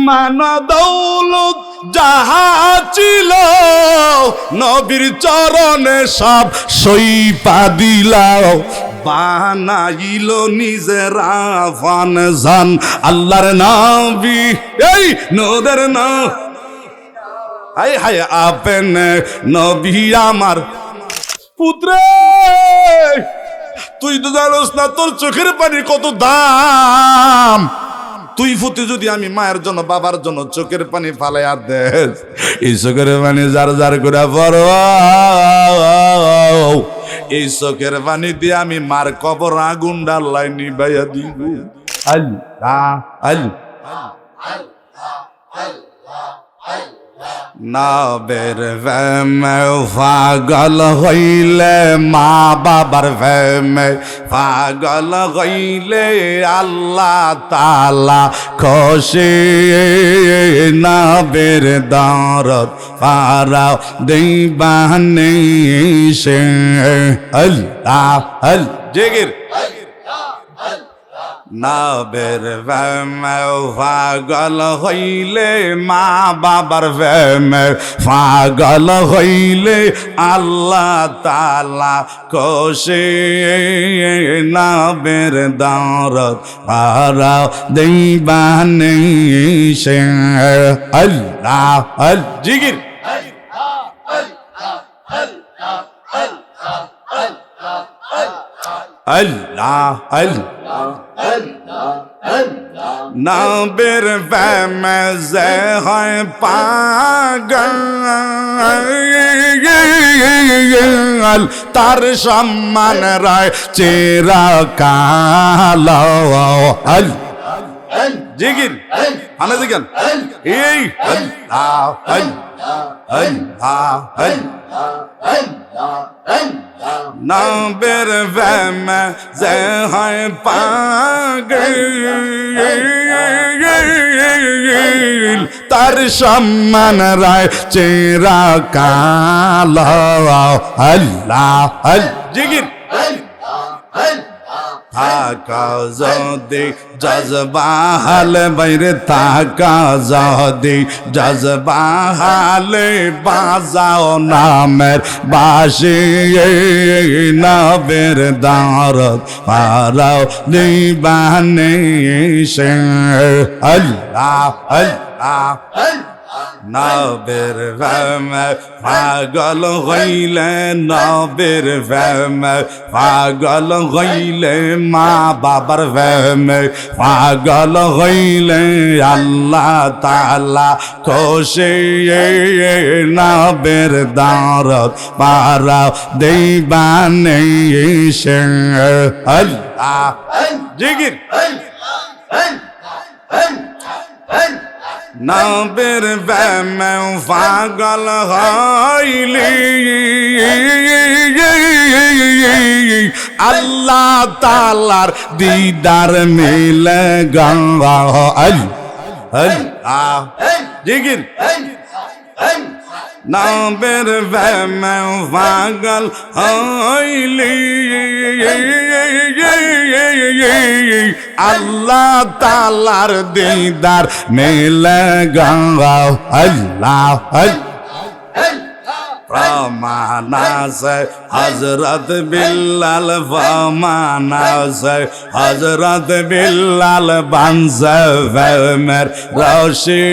মান দৌলত যাহা ছিল নবীর চরণে সব সইপা দিলাও বানাইল নিজেরা ফানজান আল্লাহর নবী এই নূরের নাম হাই হাই আপন নবী আমার পুত্রে তুই তো জানোস না তোর চোখের পানি কত দাম তুই ফুতে যদি আমি মায়ের জন্য বাবার জন্য চোখের পানি ফালাইয়া দেস এই চোখের পানি যার যার করে পড় এই চোখের পানি দিয়ে আমি মার কবর আগুন ডাল্লাই নিবাইয়া দিব আল্লাহ আল্লাহ নবের প্রেমে পাগল হইলে মা বাবার প্রেমে পাগল হইলে আল্লাহ তাআলা খুশি নবের দরদ পারাও দিবানে সে আল্লাহ আল জিকির নবের প্রেমে পাগল হইলে মা বাবার প্রেমে পাগল হইলে আল্লাহ তাআলা খুশি নবের দরদ পারাও দিবানে সে আল্লাহ আল জিকির আল্লাহ আল্লাহ নবের প্রেমে যে হয় পাগল তার সম্মান রায় চিরকাল জিকির আনা জিগান এই আল্লাহ আল্লাহ নবের প্রেমে যে হয় পাগল তার সম্মান রায় চিরকাল আল্লাহ জিকির থাকা যদি জজবাহাল বাইরে থাকা যদি জজবাহালে বাজাও নামের বাসি নবের দরদ পারাও দিবানে সে আল্লাহ আল্লাহ নবের প্রেমে পাগল হইলে নবের প্রেমে পাগল হইলে মা বাবার প্রেমে পাগল হইলে আল্লাহ তাআলা খুশি নবের দরদ পারাও দিবানে সে আল্লাহ জিকির নবের প্রেমে পাগল হইলে আল্লাহ তাআলার দিদার মিলে গঙ্গা আল্লাহ জিকির নবের প্রেমে পাগল হইলে আল্লাহ তাআলার দিদার মিলে গঙ্গা আল্লাহ প্রমাণ আছে হযরত বিল্লাল প্রমাণ আছে হযরত বিল্লাল বানছে প্রেমের রশি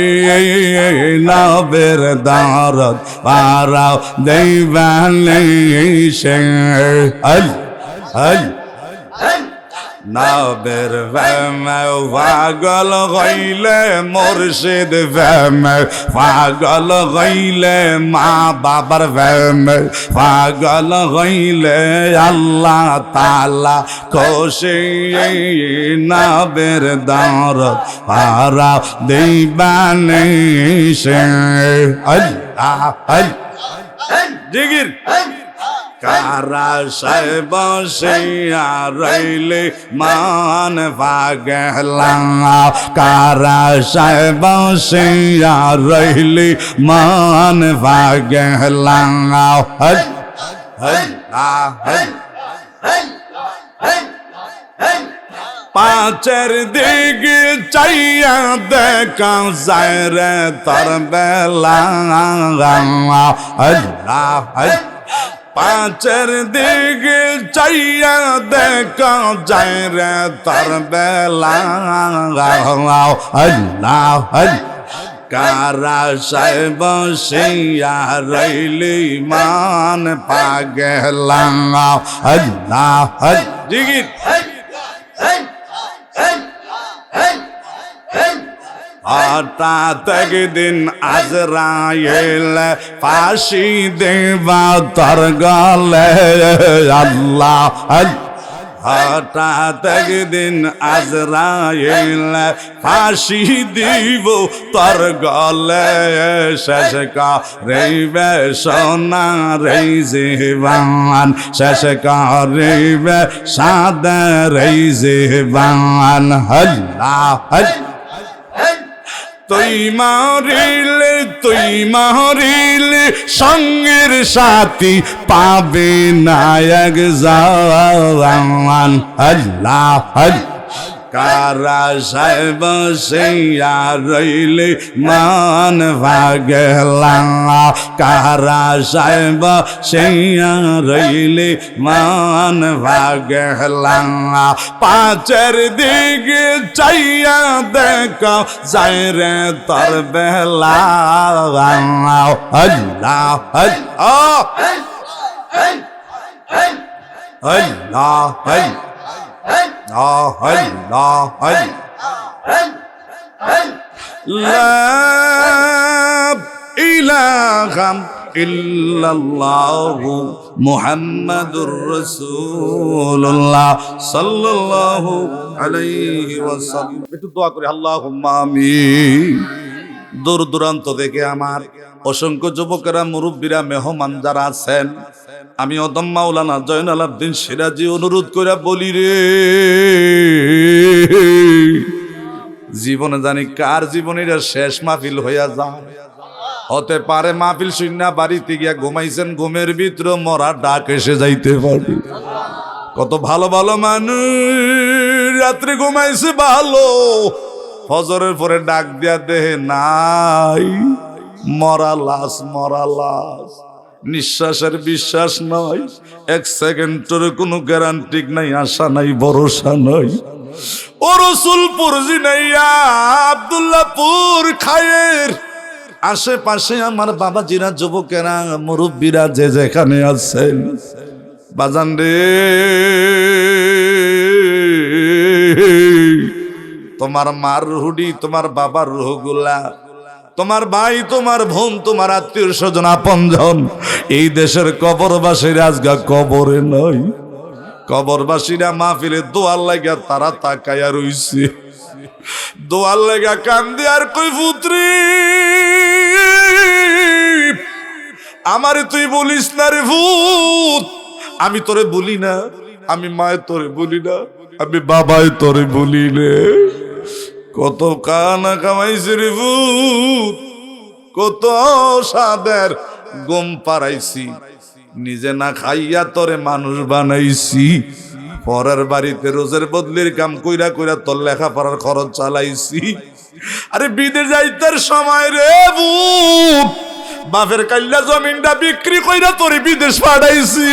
নবের দরদ পারাও দিবানে সে নবের প্রেমে পাগল হইলে মুর্শিদ প্রেমে পাগল হইলে মা বাবার প্রেমে পাগল হইলে আল্লাহ তাআলা খুশি নবের দরদ পারাও দিবানে সে আল্লাহ জিকির কারা সাহেব বসিয়া রইলে মান পাগলা কারা সাহেব বসিয়া রইলে মান পাগলা পাঁচের দিকে চাইয়া দেখা যায় রে তার বেলা আল্লাহ পাঁচের দিকে চাইয়া দেখা যায় রে তার বেলা আল্লাহ কারা সাহেব বসিয়া রইলি মান পাগলা আল্লাহ জিগির হঠাৎ একদিন আজরাইল ফাঁসি দেবা তার গলে আল্লাহ হঠাৎ একদিন আজরাইল ফাঁসি দিব তার গলে শেষ করিবে সোনা রে জীবন শেষ করিবে সাদা রে জীবন আল্লাহ তুই মারিলে সঙ্গের সাথী পাবে নায়ক জাওয়ান আল্লাহ কারা সাহেব বসিয়া রইলে মান ভাগলা কারা সাহেব বসিয়া রইলে মান ভাগলা পাঁচের দিকে চাইয়া দেখা যায় রে তার বেলা আল্লাহ আল্লাহ লা ইলাহা ইল্লাল্লাহু মুহাম্মাদুর রাসূলুল্লাহ সাল্লাল্লাহু আলাইহি ওয়াসাল্লাম। একটু দোয়া করি আল্লাহুম্মা আমিন। দূর দূরান্ত থেকে আমার অসংখ্য যুবকেরা মুরব্বীরা মেহমান যারা আছেন আমি অদম মাওলানা জয়নাল আবদিন সিরাজি অনুরোধ করে বলি রে জীবনে জানি কার জীবনের শেষ মাহফিল হইয়া যায় হতে পারে মাহফিল শূন্য বাড়িতে গিয়া ঘুমাইছেন ঘুমের ভিতরে মরা ডাক এসে যাইতে পারে কত ভালো ভালো মানুষ রাত্রে ঘুমাইছে ভালো ফজরের পরে ডাক দিয়া দেহে নাই মরা লাশ নিঃশ্বাসের বিশ্বাস নাই এক সেকেন্ডের কোনো গ্যারান্টি নাই আশা নাই ভরসা নাই ও রসুলপুর জিনাইয়া আব্দুল্লাহপুর খায়ের আশেপাশে আমার বাবাজিরা যুবকেরা মুরব্বীরা যে যেখানে আছেন বাজান রে তোমার মার রুহডি তোমার বাবার রুহগুলা তোমার ভাই তোমার বোন তোমার আত্মীয় স্বজন আপনজন এই দেশের কবরবাসীরা আজগা কবরে নয় কবরবাসীরা মাহফিলে দোয়ার লাগা তারা তাকায়া রইছে দোয়ার লাগা কান্দে আর কই পুত্রী আমারে তুই বলিস না রে ভূত আমি তোরে বলি না আমি মায়ের তোরে বলি না আমি বাবাই তোরে বলি রে কত কানা কামাইছে রে ভূত কত সাদের গম পারাইছি নিজে না খাইয়া তোরে মানুষ বানাইছি পরের বাড়িতে রোজের বদলির কাম কইরা কইরা তোর লেখাপড়ার খরচ চালাইছি আরে বিদেশ যাইতার সময় রে ভূত বাপের কাল্লা জমিনটা বিক্রি কইরা তোরে বিদেশ পাঠাইছি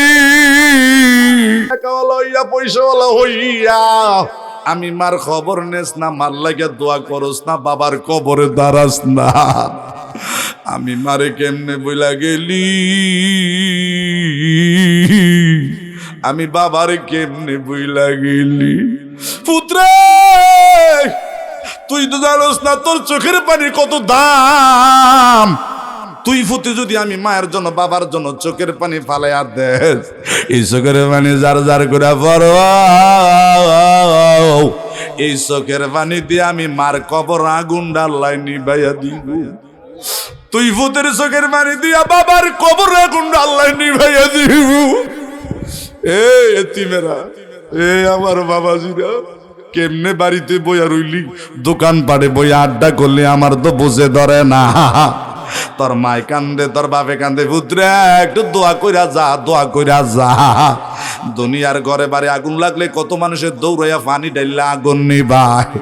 টাকাওয়ালা হইয়া পয়সাওয়ালা হইয়া আমি মার খবর নেস না মার লাগিয়া দোয়া করস না বাবার কবরে দাঁড়াস না আমি মারে কেমনে বইলা গেলি আমি বাবারে কেমনে বইলা গেলি পুত্রে তুই তো জানোস না তোর চোখের পানির কত দাম তুই ফুতে যদি আমি মায়ের জন্য বাবার জন্য চোখের পানি ফালাইয়া দেস এই চোখের পানি যার যার করে পড়ো এই চোখের পানি দিয়ে আমি মার কবর আগুন ডাল্লাই নিবাইয়া দিব তুই ফুতের চোখের পানি দিয়া বাবার কবর আগুন ডাল্লাই নিবাইয়া দিব এতিমেরা আমার বাবাজিরা কেমনে বাড়িতে বইয়া রইলি দোকান পাড়ে বইয়া আড্ডা করলে আমার তো বুঝে ধরে না তোর মায় কান্দে তোর বাপে কান্দে পুত্রে একটু দোয়া কইরা যা দুনিয়ার ঘরে বাড়ি আগুন লাগলে কত মানুষের দৌড়াইয়া পানি ঢাইলা আগুন নিবায়,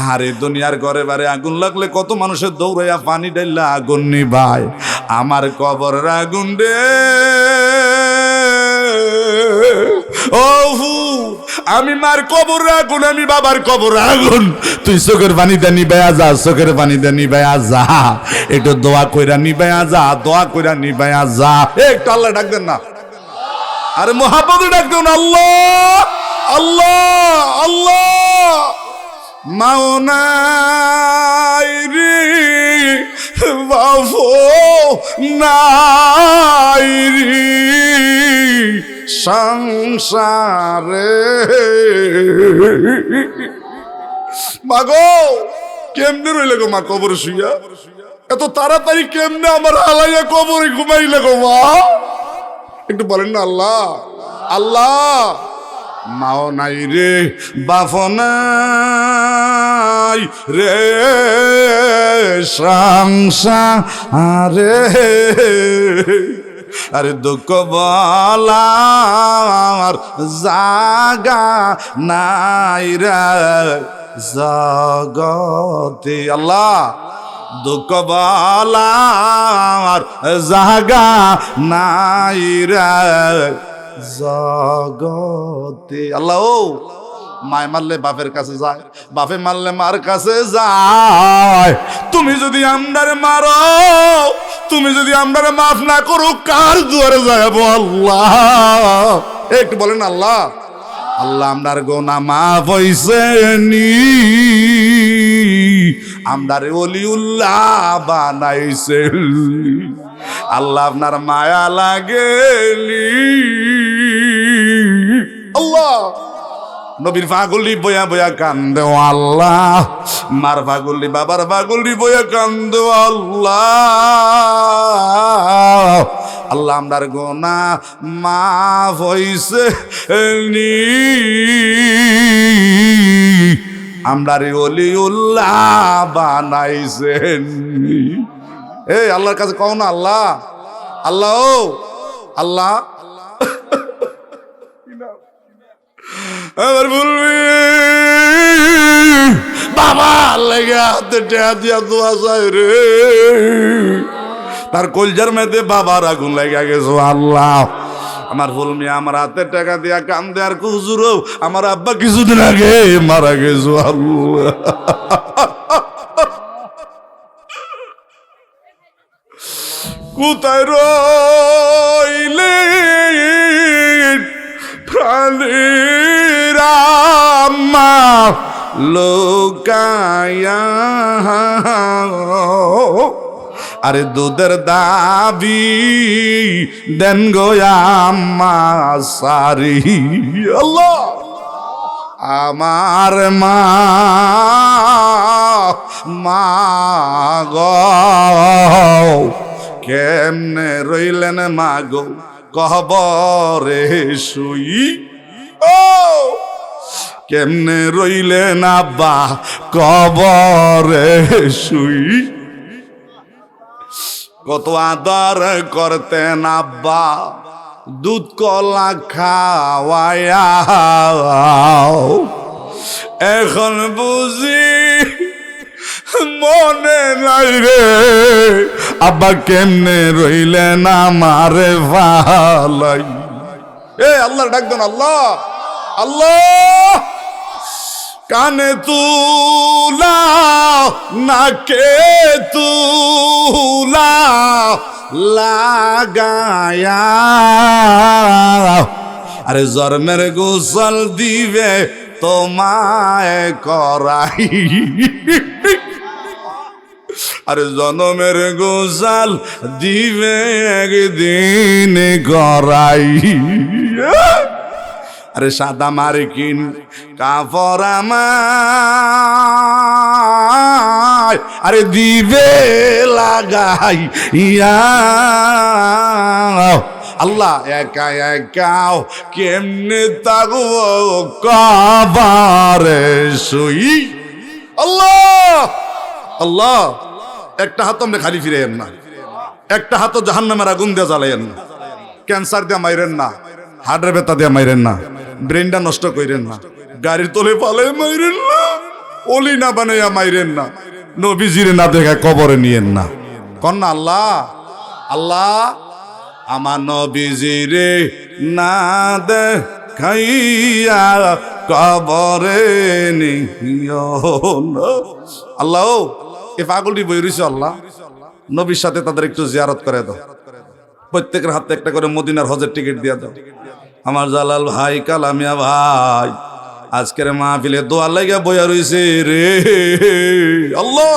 আরে দুনিয়ার ঘরে বাড়ি আগুন লাগলে কত মানুষের দৌড়াইয়া পানি ঢাইলা আগুন নিবায়। আমার কবরের আগুন রে ও আমি মার কবর আগুন, আমি বাবার কবর আগুন, তুই চোখের পানি দে নিবাইয়া যা, চোখের পানি দে নিবাইয়া যা, একটু দোয়া কইরা নিবাইয়া যা, দোয়া কইরা নিবাইয়া যা। একটু আল্লাহ ডাক দেন না, আরে মোহাম্মদ ডাক দেন, আল্লাহ আল্লাহ আল্লাহ। মাওনাই রে বাফো নাই রে সংসারে, মাগো কেমনে রইলে গো মা কবর শুইয়া, এত তাড়াতাড়ি কেমনে আমার হালাইয়া কবরে ঘুমাইলে গো মা, একটু বলেন না আল্লাহ আল্লাহ। মাও নাই রে বাপ নাই রে সংসারে, আরে দুঃখ বলার জাগা নাই রে জগতে, আল্লাহ দুঃখ বলার জাগা নাই রে জগতে। আল্লাহ ও মায় মারলে বাপের কাছে যায়, বাপে মারলে মার কাছে যায়, তুমি যদি আমরারে মারো, তুমি যদি আমরারে মাফ না করো, কার দুয়ারে যাবো আল্লাহ, একটু বলেন আল্লাহ আল্লাহ। আমরার গোনা মাফ হইছে নি, আমরারে ওলিউল্লাহ বানাইছে আল্লাহ, আপনার মায়া লাগেলি আল্লাহ। নবীর পাগলি বয়া বয়া কান্দে আল্লাহ, মার পাগলি বাবার পাগলি বয়া কান্দে আল্লাহ। আল্লাহ আমরার গোনা মাফ হইছে নি, আমরারে ওলিউল্লাহ বানাইছেন। এই আল্লাহর কাছে কও না আল্লাহ আল্লাহ ও আল্লাহ, আমার বলবি বাবা লেগে হাতে টেয়া দিয়া দোয়া যায় রে, তার কলজার মেয়েতে বাবার আগুন লেগে গেছো আল্লাহ। আমার ফুলমি আমার হাতে টাকা দিয়া কাম দেয়ার হুজুরও আমার আব্বা কিছুদিন আগে মারা গেছো আল্লাহ। কোথায় রইলে প্রাণীর আম্মা লোকায়া, আরে দুধের দাবি দেন গো আম্মা সারি আল্লাহ। আমার মা মা গো কেমনে রইলেন মা গো কবরে শুই, ও কেমনে রইলেন আব্বা কবরে শুই, কত আদর করতেন আব্বা দুধ কলা খাওয়ায়া, এখন বুঝি মনে নাই রে আব্বা কেমনে রইলেন আমারে ভালাই। এ আল্লাহ ডাক দেন আল্লাহ আল্লাহ। কানে তুলা নাকে তুলা লাগায়া, আরে জন্মের গোসল দিবে তোমায় করাই, আরে জনমের গোসল দিবে একদিন করাই, আরে সাদা মার্কিন কাপড় আমায় আরে দিবে লাগাই ইয়া। আল্লাহ একা একাও কেমনে থাকবো কবরে শুই, আল্লাহ আল্লাহ। একটা হাত আমরা খালি ফিরেন না, একটা হাতও জাহান্নামের আগুন দিয়ে জ্বালাইয়েন না, ক্যান্সার দিয়ে মাইরেন না, হাড়ের ব্যথা দিয়ে মাইরেন না, ব্রেনটা নষ্ট কইরেন না, গাড়ির তলে পালে মাইরেন না, অলি না বানাইয়া মাইরেন না, নবীজিরে না দেখা কবরে নিয়েন না। কন না আল্লাহ, আল্লাহ আমার নবীজিরে না দেখাইয়া কবরে নিও না। আল্লাহ এ পাগলটি বই রইছে, আল্লাহ নবীর সাথে তাদের একটু জিয়ারত করে দাও, প্রত্যেকের হাতে একটা করে মদিনার হজের টিকিট দিয়ে দাও। আমার জালাল ভাই, কালামিয়া ভাই আজকের মাহফিলে দোয়া লাগা বইয়া রইছে রে আল্লাহ।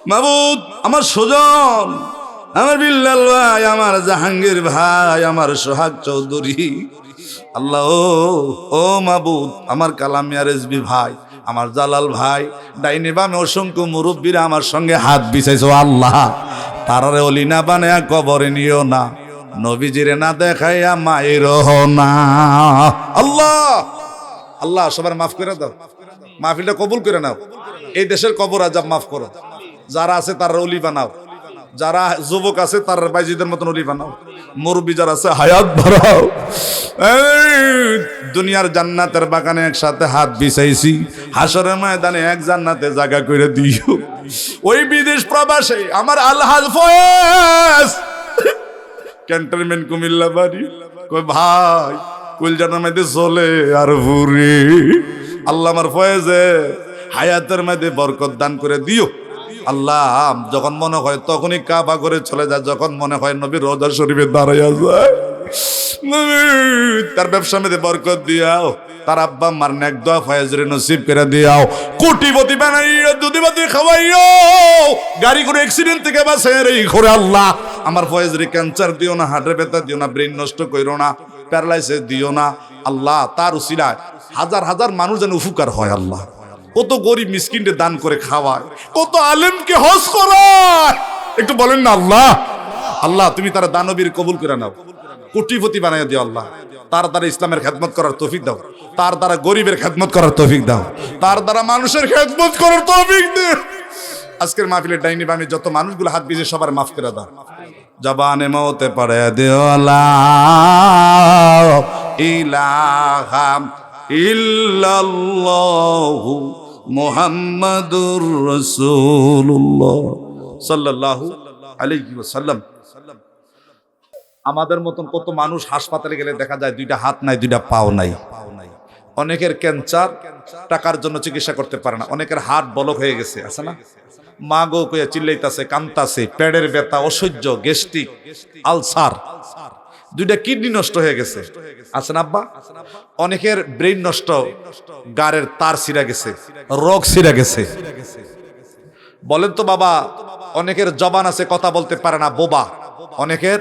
মাবুদ আমার সুজন, আমার বিল্লাল ভাই, আমার জাহাঙ্গীর ভাই, আমার সোহাগ চৌধুরী, আল্লাহ ও মাবুদ আমার কালামিয়া রেজবি ভাই, আমার জালাল ভাই, ডাইনে বামে অসংখ্য মুরব্বীরা আমার সঙ্গে হাত বিছাইছো আল্লাহ, তারারে অলি না বানায়া কবরে নিও না, নবীজিরে না দেখাইয়া মায়ের না আল্লাহ। আল্লাহ সবার মাফ করে দাও, মাহফিলটা কবুল করে নাও, এই দেশের কবর আজাব মাফ করো, যারা আছে তার অলি বানাও, যারা যুবক আছে তার বাইজিদের মতন অলি বানাও, মুরব্বী যারা আছে হায়াত বাড়াও। দুনিয়ার জান্নাতের বাগানে একসাথে হাত বিছাইছি, হাসরের ময়দানে এক জান্নাতে জায়গা করে দিও। ওই বিদেশ প্রবাসে আমার আলহাজ ফয়েজ ক্যান্টনমেন্ট কুমিল্লা বাড়ি, কই ভাই কুলজানার মধ্যে চলে আর ভুরে, আল্লাহ আমার ফয়েজে হায়াতের মধ্যে বরকত দান করে দিও আল্লাহ। যখন মনে হয় তখনই কাবা করে চলে যায়, যখন মনে হয় নবীর রওজা শরীফে দাঁড়াইয়া যায়, তার ব্যবসা মধ্যে বরকত দিয়াও, তার আব্বা মার নেক দোয়া ফয়েজরে নসিব করে দিয়াও, কোটিপতি বানাইয়া দুধি খাওয়াইও, গাড়ি করে অ্যাক্সিডেন্ট থেকে বাঁচাই এই করে আল্লাহ। আমার ফয়েজরে ক্যান্সার দিও না, হার্টের ব্যথা দিও না, ব্রেন নষ্ট কইরো না, প্যারালাইসিস দিও না আল্লাহ। তার উসিলায় হাজার হাজার মানুষ যেন উপকার হয় আল্লাহ। কত গরিব মিসকিনকে দান করে খাওয়ায়, কত আলেমকে হজ করায়, একটু বলেন না আল্লাহ। আল্লাহ তুমি তারা দানবীর কবুল করে নাও, কোটিপতি বানাইয়া দিও আল্লাহ। তার দ্বারা ইসলামের খেদমত করার তৌফিক দাও, তার দ্বারা গরিবের খেদমত করার তৌফিক দাও, তার দ্বারা মানুষের খেদমত করার তৌফিক দাও। আজকের মাহফিলের ডাইনি বামে যত মানুষগুলো হাত বিজে সবার মাফ করে দাও, জবানে মওতে পড়ে দিও লা ইলাহা ইল্লাল্লাহু মুহাম্মাদুর রাসূলুল্লাহ সাল্লাল্লাহু আলাইহি ওয়াসাল্লাম। আমাদের মতন কত মানুষ হাসপাতালে গেলে দেখা যায় দুইটা হাত নাই, দুইটা পাও নাই। অনেকের ক্যান্সার, টাকার জন্য চিকিৎসা করতে পারে না, অনেকের হাত বলক হয়ে গেছে, আছে না, মা গো কইয়া চিল্লাইতাছে, কান্তাছে, পেটের ব্যথা, অসহ্য, গ্যাস্ট্রিক, আলসার, দুইটা কিডনি নষ্ট হয়ে গেছে, আছে না আব্বা। অনেকের ব্রেইন নষ্ট, গাড়ের তার ছিঁড়া গেছে, রোগ ছিঁড়া গেছে। বলেন তো বাবা, অনেকের জবান আছে কথা বলতে পারে না, বোবা। অনেকের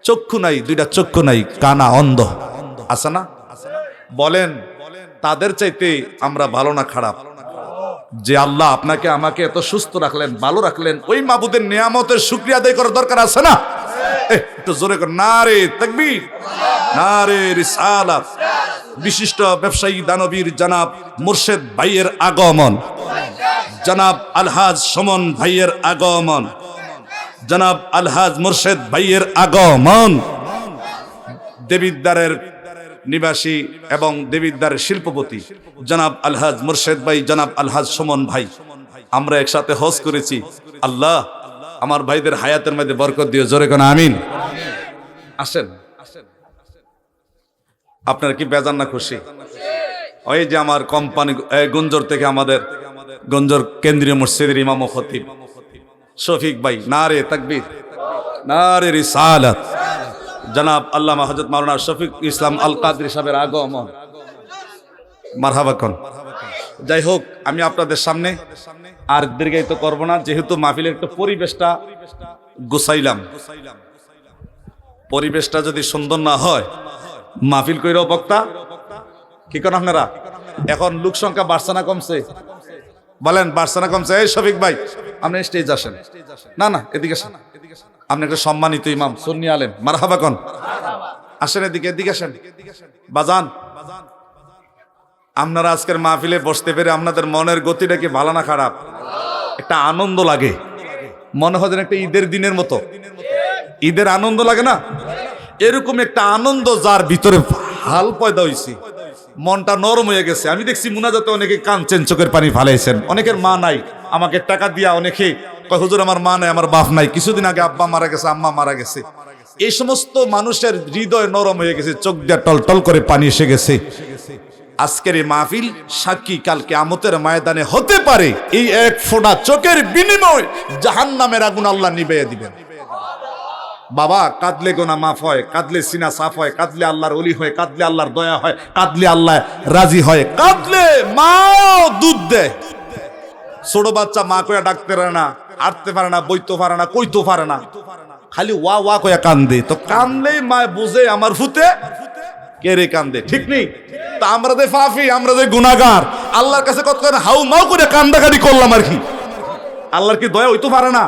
চক্ষু নাই, দুইটা চক্ষু নাই, কানা, অন্ধ, আছে না। বলেন তাদের চাইতে আমরা ভালো না খারাপ? যে আল্লাহ আপনাকে আমাকে এত সুস্থ রাখলেন, ভালো রাখলেন, ওই মাবুদের নিয়ামতের শুকরিয়া আদায় করার দরকার আছে না? একটু জোরে কর নারে তাকবীর, নারে রিসালাত। বিশিষ্ট ব্যবসায়ী দানবীর জনাব মুর্শেদ ভাইয়ের আগমন, জনাব আলহাজ সুমন ভাইয়ের আগমন, জনাব আলহাজ মুর্শেদ ভাইয়ের আগমন, দেবিদ্বারের নিবাসী এবং দেবিদ্বারের শিল্পপতি জনাব আলহাজ মুর্শেদ ভাই, জনাব আলহাজ সুমন ভাই, আমরা একসাথে হজ করেছি। আল্লাহ আমার ভাইদের হায়াতের মধ্যে বরকত দিও, জোরে কোন আমিন। আসেন, আপনারা কি বেজান না খুশি? ওই যে আমার কোম্পানি গুঞ্জর থেকে আমাদের গুঞ্জর কেন্দ্রীয় মসজিদের ইমাম ও খতিব শফিক ভাই, নারে তাকবীর, নারে রিসালাত, জনাব আল্লামা হযরত মাওলানা শফিক ইসলাম আল কাদরি সাহেবের আগমন, মারহাবা কোন। যাই হোক, আমি আপনাদের সামনে আর দীর্ঘায়িত করব না, যেহেতু মাহফিলের একটু পরিবেশটা গুছাইলাম। পরিবেশটা যদি সুন্দর না হয়, মাহফিল কইরাও বক্তা কি করেন আপনারা? এখন লোক সংখ্যা বাড়ছে না কমছে? বলেন বাড়ছে না কমছে? এই শফিক ভাই আপনি স্টেজ আসেন, না না এদিকে আসেন, আপনি একটা সম্মানিত ইমাম সুন্নি আলেম, মারহাবা কোন, আসেন এদিকে, এদিকে আসেন। বাজান আপনারা আজকের মাহফিলে বসতে পেরে আপনাদের মনের গতিটা কি ভালো না খারাপ? একটা আনন্দ লাগে, মনে হয় যেন একটা ঈদের দিনের মতো, ঈদের আনন্দ লাগে না? এরকম একটা আনন্দ যার ভিতরে হাল পয়দা হয়েছে, মনটা নরম হয়ে গেছে। আমি দেখছি মুনাজাতে অনেকে কাঁদছেন, চোখের পানি ফালাইছেন। অনেকের মা নাই, আমাকে টাকা দিয়া অনেকে কয় হুজুর আমার মা নাই, আমার বাপ নাই, কিছুদিন আগে আব্বা মারা গেছে, আম্মা মারা গেছে। এই সমস্ত মানুষের হৃদয় নরম হয়ে গেছে, চোখ দিয়ে টলটল করে পানি এসে গেছে। আজকের এই মাহফিল সাক্ষী, কাল কিয়ামতের ময়দানে হতে পারে এই এক ফোঁটা চোখের বিনিময় জাহান্নামের আগুন আল্লাহ নিভিয়ে দিবেন। বাবা, কাঁদলে গোনা মাফ হয়, কাঁদলে সিনা সাফ হয়, কাঁদলে আল্লাহর ওলি হয়, কাঁদলে আল্লাহর দয়া হয়, কাঁদলে আল্লাহ রাজি হয়, কাঁদলে মাও দুধ দেয়। ছোট বাচ্চা মা কয়া ডাকতে পারে না, আটতে পারে না, বইতে পারে না, কইতে পারে না, খালি ওয়া ওয়া কয়া কান্দে। তো কান্দলেই মা বুঝে আমার ফুতে কেরে কান্দে, ঠিক নেই? তা আমরা যে ফাফি, আমরা যে গুনাহগার, আল্লাহর কাছে কত হাউ মাউ করে কান্দাকাটি করলাম আর কি। আল্লাহর কি দয়া হইতে পারে না?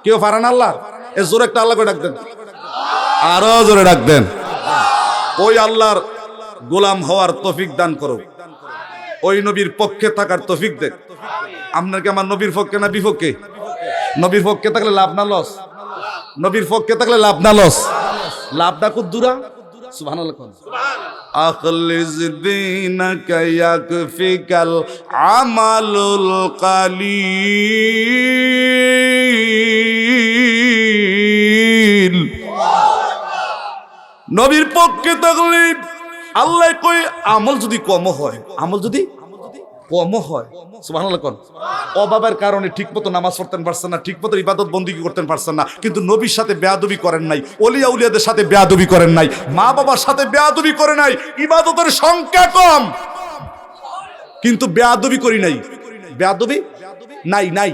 কেউ পারে না আল্লাহ? এ জোরে একটা আল্লাহ করে ডাক দেন, আরো জোরে ডাক দেন। ওই আল্লাহর গোলাম হওয়ার তৌফিক দান করো, ওই নবীর পক্ষে থাকার তৌফিক দেখ। আপনার কি আমার নবীর পক্ষে না বিপক্ষে? নবীর পক্ষে থাকলে লাভ না লস? নবীর পক্ষে থাকলে লাভ না লস? লাভটা খুব দূরা। সুবহানাল্লাহ। আখলিস দীনাকা ইয়াকফিকাল আমালুল কালিল। নবীর পক্ষে থাকলে আল্লাহ কই আমল যদি কম হয়, আমল যদি কম হয়, সুবহানাল্লাহ কোন, অভাবের কারণে ঠিকমতো নামাজ পড়তেন পারছেন না, ঠিকমতো ইবাদত বন্দেগী করতেন পারছেন না, কিন্তু নবীর সাথে বেয়াদবি করেন নাই, ওলিয়া উলিয়াদের সাথে বেয়াদবি করেন নাই, মা বাবার সাথে বেয়াদবি করে নাই, ইবাদতের সংখ্যা কম কিন্তু বেয়াদবি করি নাই। বেয়াদবি নাই নাই,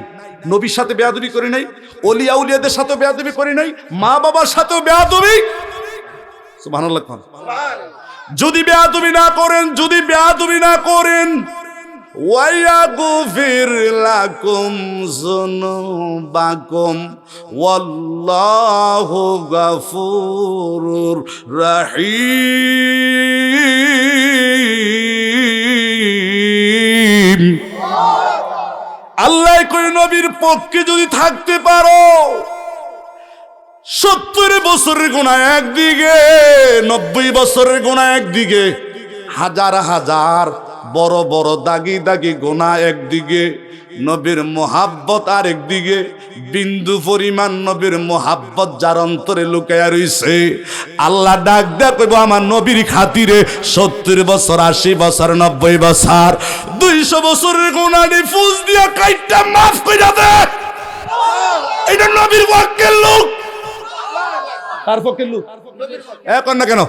নবীর সাথে বেয়াদবি করি নাই, ওলিয়া উলিয়াদের সাথে বেয়াদবি করি নাই, মা বাবার সাথেও বেয়াদবি। সুবহানাল্লাহ কোন। যদি বেয়াদবি না করেন, যদি বেয়াদবি না করেন, ওয়ায়াগফির লাকুম যুনুবাকুম ওয়াল্লাহু গফুরুর রহিম। আল্লাহ কই নবীর পক্ষে যদি থাকতে পারো, 70 বছরের গুনাহ একদিকে, 90 বছরের গুনাহ একদিকে, হাজার হাজার বড় বড় দাগি দাগি গুনাহ একদিকে, নবীর মোহাব্বত আর একদিকে, বিন্দু পরিমাণ নবীর মোহাব্বত যার অন্তরে লুকায়া রইছে, আল্লাহ ডাক দেয়া কইব আমার নবীর খাতিরে 70 বছর, 80 বছর, 90 বছর, 200 বছরের গুনাহ ফুস দিয়া কাইটা মাফ কইরা দে। এটা নবীর পক্ষের লোক। কার পক্ষের লোক? এখন না কেন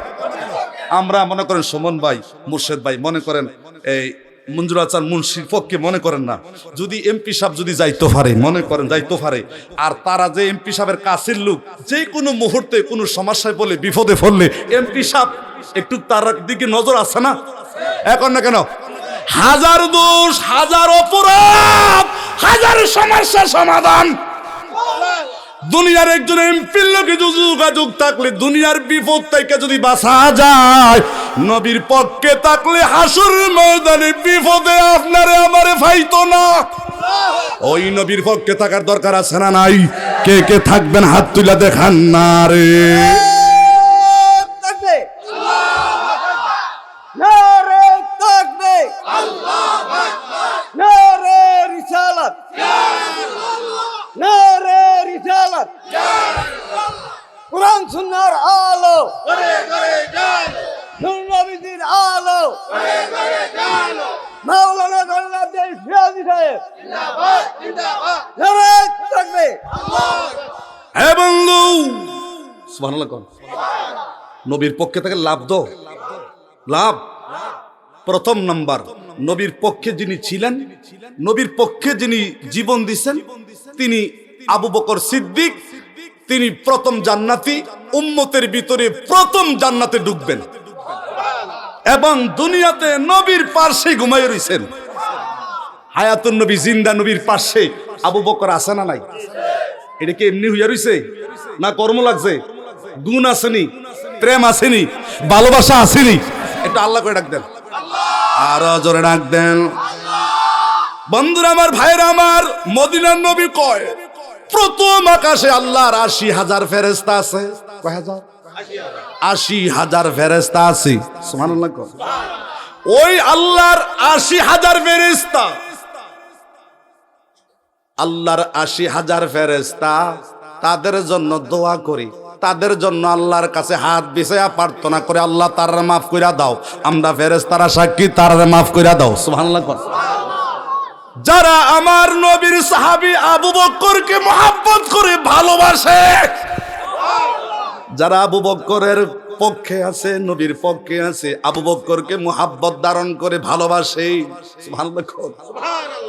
আমরা মনে করেন সুমন ভাই, মুর্শেদ ভাই, মনে করেন এই মঞ্জুর আচার মুন্সির পক্ষে মনে করেন না, যদি এমপি সাহেব যদি যাইতে পারে, মনে করেন যাইতে পারে, আর তারা যে এমপি সাহেবের কাছের লোক, যে কোনো মুহূর্তে কোনো সমস্যায় পড়লে, বিপদে পড়লে এমপি সাহেব একটু তার দিকে নজর আছে না? এখন না কেন হাজার দোষ, হাজার অপরাধ, হাজার সমস্যার সমাধান দুনিয়ার একজন এমপির লোকে যোগাযোগ থাকলে, দুনিয়ার বিপদ থেকে যদি বাঁচা যায়, নবীর পক্ষে থাকলে হাসরের ময়দানে বিপদে আপনারে আমারে ফাইতো না। ওই নবীর পক্ষে থাকার দরকার আছে না নাই? কে কে থাকবেন হাত তুলে দেখান না রে। কুরআন সুন্নাহর আলো নবীজির আলো, মাওলানা গল্লাদের ফিরাজি সাহেব জিন্দাবাদ জিন্দাবাদ থাকবে। হে বন্ধু, সুবহানাল্লাহ কোন। নবীর পক্ষে থেকে লাভ দাও, লাভ। প্রথম নাম্বার, নবীর পক্ষে যিনি ছিলেন, নবীর পক্ষে যিনি জীবন দিচ্ছেন, তিনি আবু বকর সিদ্দিক। তিনি প্রথম জান্নাতি, উম্মতের ভিতরে প্রথম জান্নাতে ঢুকবেন এবং দুনিয়াতে নবীর পাশে ঘুমাই রইছেন। হায়াতুন নবী, জিন্দা নবীর পাশে আবু বকর আছে না নাই? এটা কি এমনি হইয়া রইছে না কর্ম লাগছে? গুণ আসেনি, প্রেম আসেনি, ভালোবাসা আসেনি? এটা আল্লাহ করে ডাক দেন, আরো জোরে ডাক দেন। বন্ধুরা আমার, ভাইরা আমার, মদিনার নবী কয় প্রথম আকাশে আল্লাহর 80,000 ফেরেশতা আছে। কয় হাজার? 80,000 ফেরেশতা আছে। সুবহানাল্লাহ। ওই আল্লাহর 80,000 ফেরেশতা, আল্লাহর 80,000 ফেরেশতা তাদের জন্য দোয়া করি, তাদের জন্য আল্লাহর কাছে হাত বিছায়া প্রার্থনা করে, আল্লাহ তারা মাফ কইরা দাও। আমরা ফেরেশতারা সাক্ষী, তারা মাফ কইরা দাও। সুবহানাল্লাহ। যারা আমার নবীর সাহাবী আবু বকরকে মহব্বত করে ভালোবাসে, যারা আবু বকরের পক্ষে আছে, নবীর পক্ষে আছে, আবু বকরকে মুহাব্বত ধারণ করে ভালোবাসে। সুবহানাল্লাহ।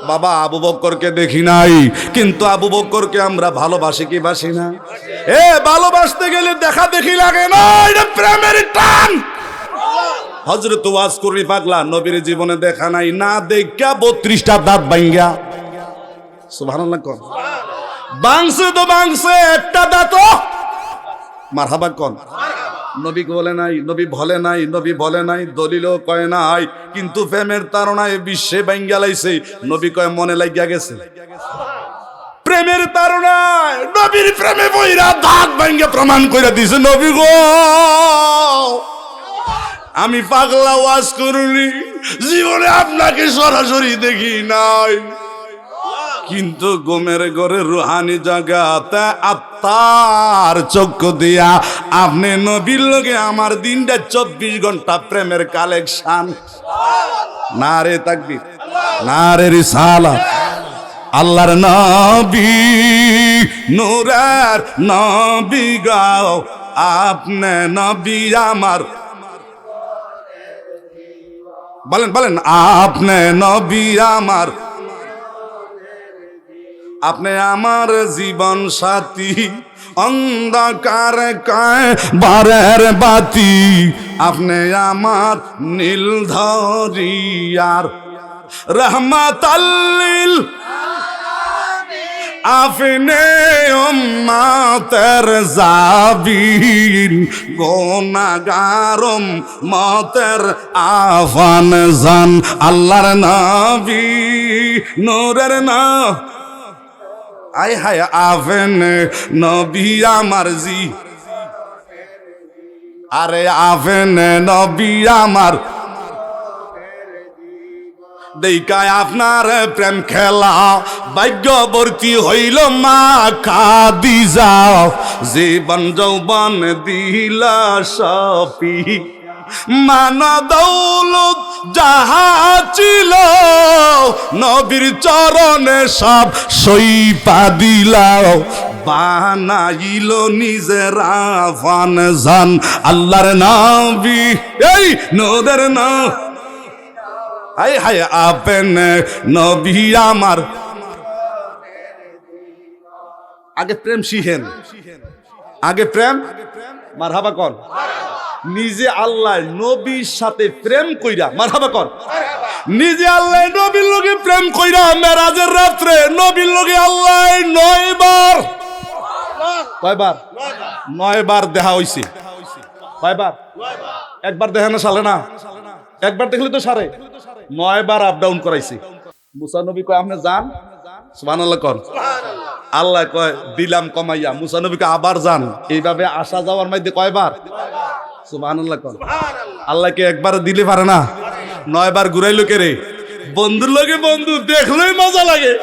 বাবা আবু বকরকে দেখি নাই, কিন্তু আবু বকরকে আমরা ভালোবাসি কি বাসি না? ভালোবাসতে গেলে দেখা দেখি লাগে না, এটা প্রেমের টান। হযরত ওয়াজ করি পাগলা নবীর জীবনে দেখা নাই, না দেখা 32টা দাঁত ভাঙ্গা। সুবহানাল্লাহ। বাংছে তো বাংছে, একটা দাঁত মারহাবা কোন নবী বলে নাই, নবী বলে নাই, নবী বলে নাই, দলিলও কয় নাই, কিন্তু প্রেমের তাড়নায় বিশ্বে ভাঙ্গা লাইছে। নবী কয় মনে লাগিয়া গেছে। প্রেমের তাড়নায় নবীর প্রেমে বইরা দাঁত ভাঙ্গা প্রমাণ কইরা দিছে। নবী গো আমি পাগলা ওয়াজ করি, জীবনে আপনাকে সরাসরি দেখি নাই, কিন্তু ঘুমের ঘরে রুহানি জাগাতে আত্মার চক্ষু দিয়া আপনি নবীর লগে আমার দিনটা 24 ঘন্টা প্রেমের কালেকশন। নারে তাকবীর, নারে রিসালাত। আল্লাহর নবী নূরের নবী গাও, আপনি নবী আমার। বলেন বলেন, আপনি নবী আমার, আপনি আমার জীবন সাথী, অন্ধকার কায় বারের বাতি, আপনি আমার নীল ধরিয়ার রহমাতাল লিল আপনি উম্মতের জাবিন, গুনাহগারম মতের আফান জান। আল্লাহর নবী নূরের না আয় হায় আফেন নবী আমার জি, আরে আফেন নবী আমার। দেখায় আপনার প্রেম খেলা ভাগ্যবর্তী হইল মা খাদিজা, জীবন যৌবন দিলা সপি, মানা দৌলত যাহা ছিল নবীর চরণে সব সইপা দিলাও, বানাইল নিজের আফান জান। আল্লাহর নবী এই নূরের না হায় হায় আপন নবী আমার। আগে প্রেম শিখেন, আগে প্রেম মারহাবা কর। নিজে আল্লাহ নবীর সাথে প্রেম কইরা মারহাবা কর। নিজে আল্লাহ নবীর লগে প্রেম কইরা মেরাজের রাত্রে নবীর লগে আল্লাহ 9 বার, কয়বার? 9 বার দেখা হইছে। কয়বার? একবার দেখে না সালে না, একবার দেখলে তো সারে। 9 বার আপ ডাউন করাইছে। মুসা নবী কয় আপনি যান, সুবহানাল্লাহ কর। আল্লাহ কয় দিলাম কমাইয়া। মুসা নবীকে আবার যান। এইভাবে আসা যাওয়ার মধ্যে কয়বার? সুবহানাল্লাহ কর। আল্লাহকে একবার দিলে পারে না, 9 বার ঘুরাইলো কে রে? বন্ধুর লগে বন্ধু দেখলেই মজা লাগে।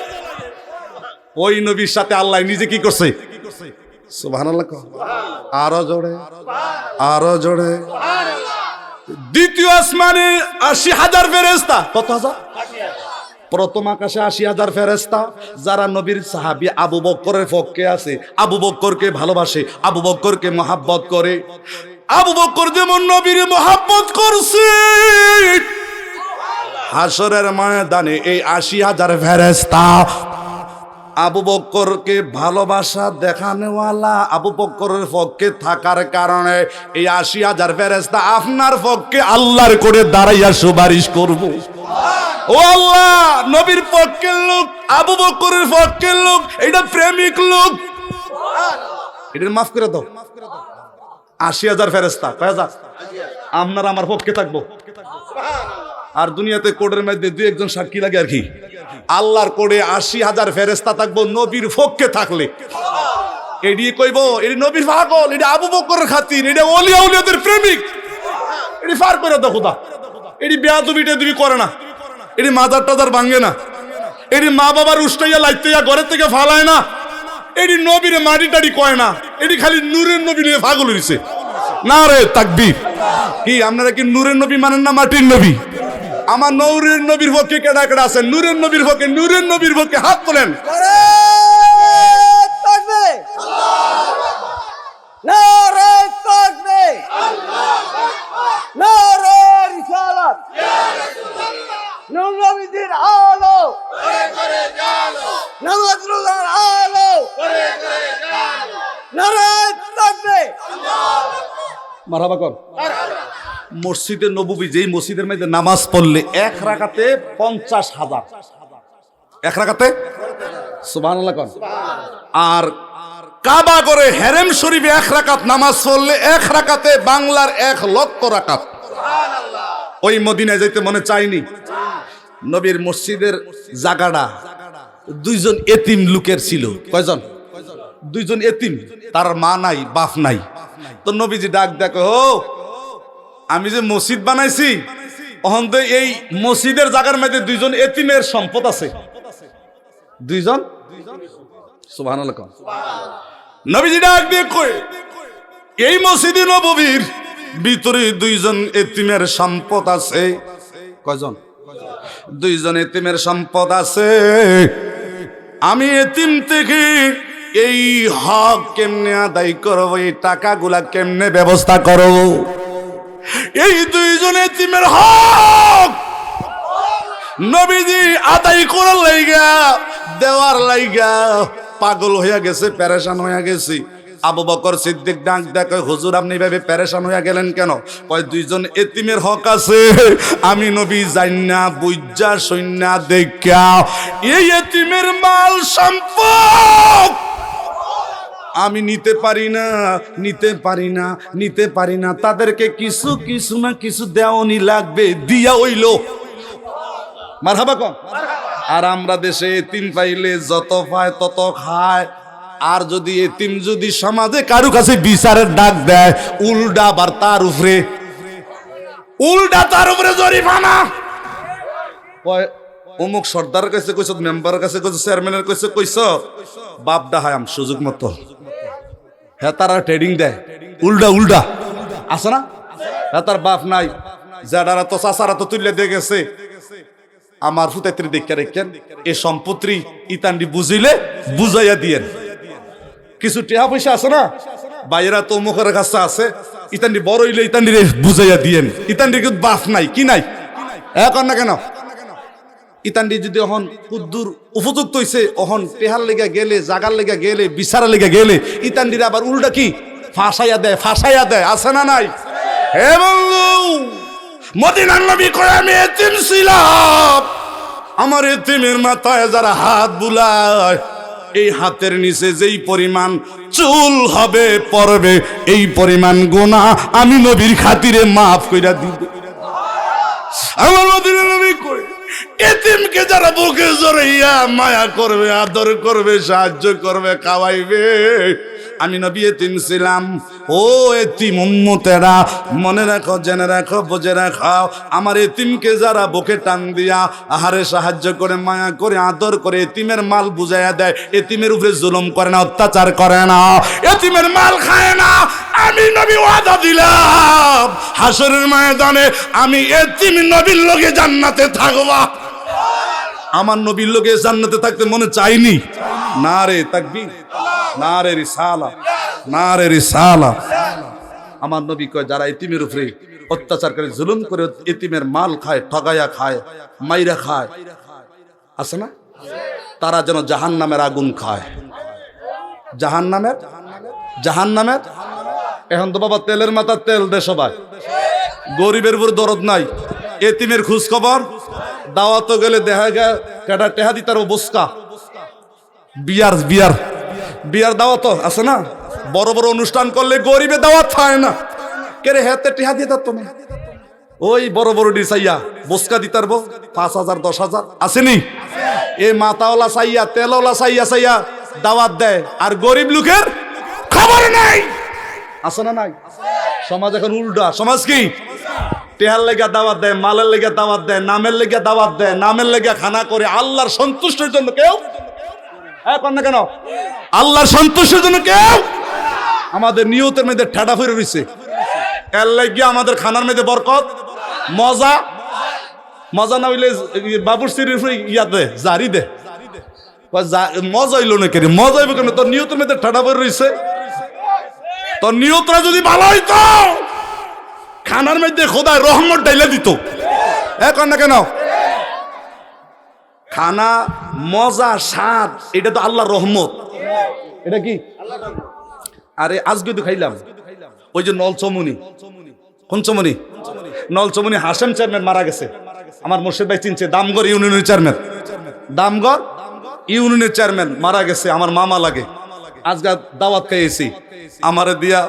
ওই নবীর সাথে আল্লাহ নিজে কি করছে? সুবহানাল্লাহ কর। আরো জোরে, আরো জোরে। দ্বিতীয় আসমানে 80,000 ফেরেশতা। কত হাজার? প্রথম আকাশে 80,000 ফেরেশতা, যারা নবীর সাহাবী আবু বকরের পক্ষে আছে, আবু বকরকে ভালোবাসে, আবু বকরকে মহব্বত করে। আবু বকর যেমন নবীর মহব্বত করছে, হাসরের ময়দানে এই 80,000 ফেরেশতা আবু বকরকে ভালোবাসা দেখানোওয়ালা, আবু বকরের পক্ষে থাকার কারণে এই 80,000 ফেরেশতা আপনার পক্ষে আল্লাহর করে দাঁড়াইয়া সুপারিশ করব। ও আল্লাহ, নবীর পক্ষের লোক, আবু বকরের পক্ষের লোক, এটা প্রেমিক লোক, এটা মাফ করে দাও। 80,000 ফেরেশতা কয় হাজার? আপনার আমার পক্ষে থাকবো। আর দুনিয়াতে কোর্টের মধ্যে 2-1 সাক্ষী লাগে আর কি। আল্লাহর কোর্টে 80,000 ফেরেশতা থাকবো নবীর পক্ষে থাকলে। এডি কইব এডি নবীর পাগল, এডি আবু বকরের খাতির, এডি ওলিয়া উলিয়াদের প্রেমিক, এডি ফার করে দাও খোদা। এডি বেয়াদবি টেদবি করে না, এডি মাজার টাজার ভাঙে না, এডি মা বাবার উষ্টাইয়া লাইতেইয়া ঘরের থেকে ফালায় না, এডি নবীরে মাটি টাড়ি কয় না, এডি খালি নূরের নবী নিয়ে পাগল হইছে। না রে তাকবীর। কি আপনারা কি নূরের নবী মানেন না মাটির নবী? আমার নূরের নবীর পক্ষে কেডা কেডা আছেন? নূরের নবীর পক্ষে, নূরের নবীর পক্ষে হাত তোলেন। নারে তাকবীর, নারে রিসালাত, নবীজির আলো, নামাজ রোজার আলো, নারে তাকবীর। মারহাবা কর। মসজিদে নববী, যেই মসজিদের মধ্যে নামাজ পড়লে এক রাকাতে 50,000, এক রাকাতে সুবহানাল্লাহ কর। আর কাবা করে হেরেম শরীফে এক রাকাত নামাজ পড়লে এক রাকাতে বাংলার 1,00,000 রাকাত। ওই মদিনায় যাইতে মনে চাইনি। নবীর মসজিদের জায়গাটা দুইজন এতিম লোকের ছিল। কয়জন? দুইজন এতিম, তার মা নাই বাপ নাই। তো নবীজি ডাক দেখো, আমি যে মসজিদ বানাইছি অহন তো এই মসজিদের জায়গার মধ্যে দুইজন এতিমের সম্পদ আছে। দুইজন, সুবহানাল্লাহ। নবীজি ডাক দিয়ে কই, এই মসজিদে নববীর ভিতরে দুইজন এতিমের সম্পদ আছে। কয়জন? দুইজন এতিমের সম্পদ আছে। আমি এতিম থেকে এই হক কেমনে আদায় করবো, এই টাকাগুলা কেমনে ব্যবস্থা করব? এই দুইজন এতিমের হক নবীজি আদায় করার লাইগা, দেওয়ার লাইগা পাগল হইয়া গেছে, পেরেশান হইয়া গেছি। আবু বকর সিদ্দিক ডাক দেখে, হুজুর আপনি ভাবে পেরেশান হইয়া গেলেন কেন? কয় দুইজন এতিমের হক আছে, আমি নবী জান্না বুঝা সৈন্যা দেখা এই এতিমের মাল সম্পদ আমি নিতে পারি না, নিতে পারি না, নিতে পারি না। তাদেরকে কিছু কিছু না কিছু দেওয়ানি লাগবে, দিয়া হইল। মারহাবা কম। আর আমরা দেশে এতিম পাইলে যত পায় তত খায়। আর যদি এতিম যদি সমাজে কারু কাছে বিচারের ডাক দেয়, উল্টা আবার তার উপরে, উল্টা তার উপরে জরিমানা। অমুক সর্দারের কাছে কইছ, মেম্বারের কাছে কইছ, চেয়ারম্যানের কাছে কইছ, বাপ ডাহায়াম সুযোগ মতো। হ্যাঁ তারা ট্রেডিং দেয়, উল্টা উল্টা আছে না? হ্যাঁ তার বাপ নাই, যারা তো চাচারা তো তুলে দিয়ে গেছে। আমার ফুতাইত্রী দেখে রেখেন, এ সম্পত্তি ইতান্ডি বুঝিলে বুঝাইয়া দিয়েন। কিছু টেহা পয়সা আছে না, বাইরা তো মুখের কাছে আছে, ইতান্ডি বড় হইলে ইতান্ডি বুঝাইয়া দিয়েন। ইতান্ডি কিন্তু বাপ নাই, কি নাই? এখন না কেন ইতান্ডি যদি অহন কুদ্দুর উপযুক্ত হইছে, অহন টেহার লেগে গেলে, জাগার লেগে গেলে, বিচারের লেগে গেলে ইতান্ডির আবার উল্টা কি ফাঁসাইয়া দেয়, ফাঁসাইয়া দেয়। আছে না নাই? হে বন্ধু, মদিনার নবী কয় আমি এতিম ছিলাম, আমার এতিমের মাথায় যারা হাত বুলায়, এই হাতের নিচে যেই পরিমাণ চুল হবে পড়বে, এই পরিমাণ গুনাহ আমি নবীর খাতিরে মাফ কইরা দিব। আমার মদিনার নবী কয় এতিমকে যারা বুকে জড়াইয়া মায়া করবে, আদর করবে, সাহায্য করবে, খাওয়াইবে, আমি নবী এতিম ছিলাম। ও এতিম উম্মতেরা মনে রাখো, জেনে রাখো, বুঝে রাখো, আমার এতিমকে যারা বুকে টান দিয়া আহারে সাহায্য করে, মায়া করে, আদর করে, এতিমের মাল বুঝাইয়া দেয়, এতিমের উপরে জুলুম করে না, অত্যাচার করে না, এতিমের মাল খায় না, আমি নবী ওয়াদা দিলাম হাসরের ময়দানে আমি এতিম নবীর লগে জান্নাতে থাকবা। আমার নবীর লোকে জান্নাতে থাকতে মনে চাইনি। নারে তাকবীর, নারে রিসালা, নারে রিসালা। আমার নবী কয় যারা এতিমের উপরে অত্যাচার করে, জুলুম করে, এতিমের মাল খায়, ঠগাইয়া খায়, মাইরা খায়, আছে না, তারা যেন জাহান্নামের আগুন খায়। জাহান্নামের, জাহান্নামের। এখন তো বাবা তেলের মাথা তেল দে সবাই, গরিবের উপর দরদ নাই। এতিমের খোঁজ খবর দাওয়াত গেলে দেখা গে কেটা টেহা দিতার বসকা বিয়ার, বিয়ার, বিয়ার দাওয়াত আছে না, বড় বড় অনুষ্ঠান করলে গরিবে দাওয়াত খায় না, কেরে হেতে টেহা দিয়ে তো না, ওই বড় বড় ডিসাইয়া বসকা দিতার 5,000 10,000 আসেনি। এ মাথাওয়ালা চাইয়া, তেলওয়ালা চাইয়া চাইয়া দাওয়াত দেয়, আর গরিব লোকের খবর নাই। আছে না নাই? সমাজ এখন উল্টা। সমাজ কি? টেহার লেগে দাওয়াত দেয়, মালের লেগে দাওয়াত দেয়, নামের লেগে দাওয়াত দেয়, নামের লেগে খানা করে। আল্লাহর সন্তুষ্টির জন্য কেউ কর না কেন? আল্লাহর সন্তুষ্টির জন্য কেউ। আমাদের নিয়তের মধ্যে ঠাডা ফিরে রয়েছে। এর লেগে আমাদের খানার মধ্যে বরকত, মজা। মজা না হইলে বাবুর সিরির ইয়া দে, জারি দে। মজা হইল না কেন? মজা হইব কেন? তোর নিয়তের মধ্যে ঠাডা ফিরে রয়েছে। তোর নিয়তরা যদি ভালো হইতো, খানার মধ্যে খোদায় রহমত ডাইলে দিত। এখন না কেন? খানা মজা স্বাদ, এটা তো আল্লাহর রহমত। এটা কি? আরে আজকে তো খাইলাম ওই যে নলচমনি। কোন চমনি? নলচমনি হাসেম চেয়ারম্যান মারা গেছে। আমার মোর্শেদ ভাই চিনছে, দামগড় ইউনিয়নের চেয়ারম্যান। দামগড় ইউনিয়নের চেয়ারম্যান মারা গেছে। আমার মামা লাগে। আজকে দাওয়াত খাইয়েছি, আমারে দিয়া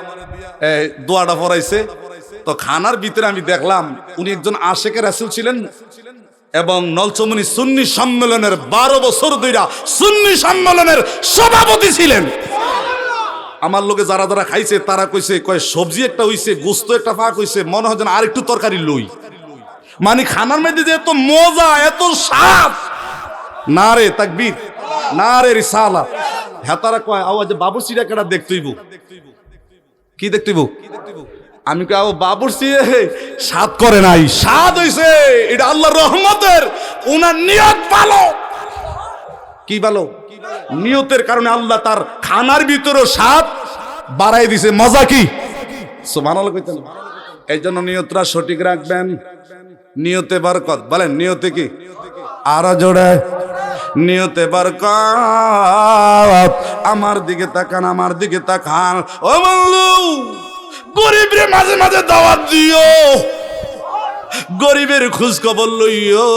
দোয়াটা পড়াইছে। তো খানার ভিতরে আমি দেখলাম উনি একজন আশেকের রাসূল ছিলেন এবং নলচমনি সুন্নি সম্মেলনের 12 বছর ধরে সুন্নি সম্মেলনের সভাপতি ছিলেন। আমার লোকে যারা যারা খাইছে তারা কইছে, কয় সবজি একটা হইছে, গোস্ত একটা ফাঁক হইছে, মনে হয় যেন আরেকটু তরকারি লই। মানে খানার মধ্যে যে এত মজা, এত স্বাদ। না রে তাকবীর, না রে রিসালাত। হেতারা কয় আওয়াজ বাবুর্চিটা কেটা দেখতেইব। কি দেখতেইব? আমি কই বাবুর্চি স্বাদ করে নাই, স্বাদ হইছে। এটা আল্লাহর রহমতের। উনার নিয়ত ভালো। কি ভালো? নিয়তের কারণে আল্লাহ তার খানার ভিতরে স্বাদ বাড়াই দিছে। মজা কি? সুবহানাল্লাহ কইতেন। এই জন্য নিয়তরা সঠিক রাখবেন। নিয়তে বরকত। বলেন নিয়তে কি? আরো জোরে, নিয়তে বরকত। আমার দিকে তাকান, আমার দিকে তাকান। ও বন্ধু, গরিবরে মাঝে মাঝে দাওয়াত দিও, গরিবের খোঁজ খবর লইও।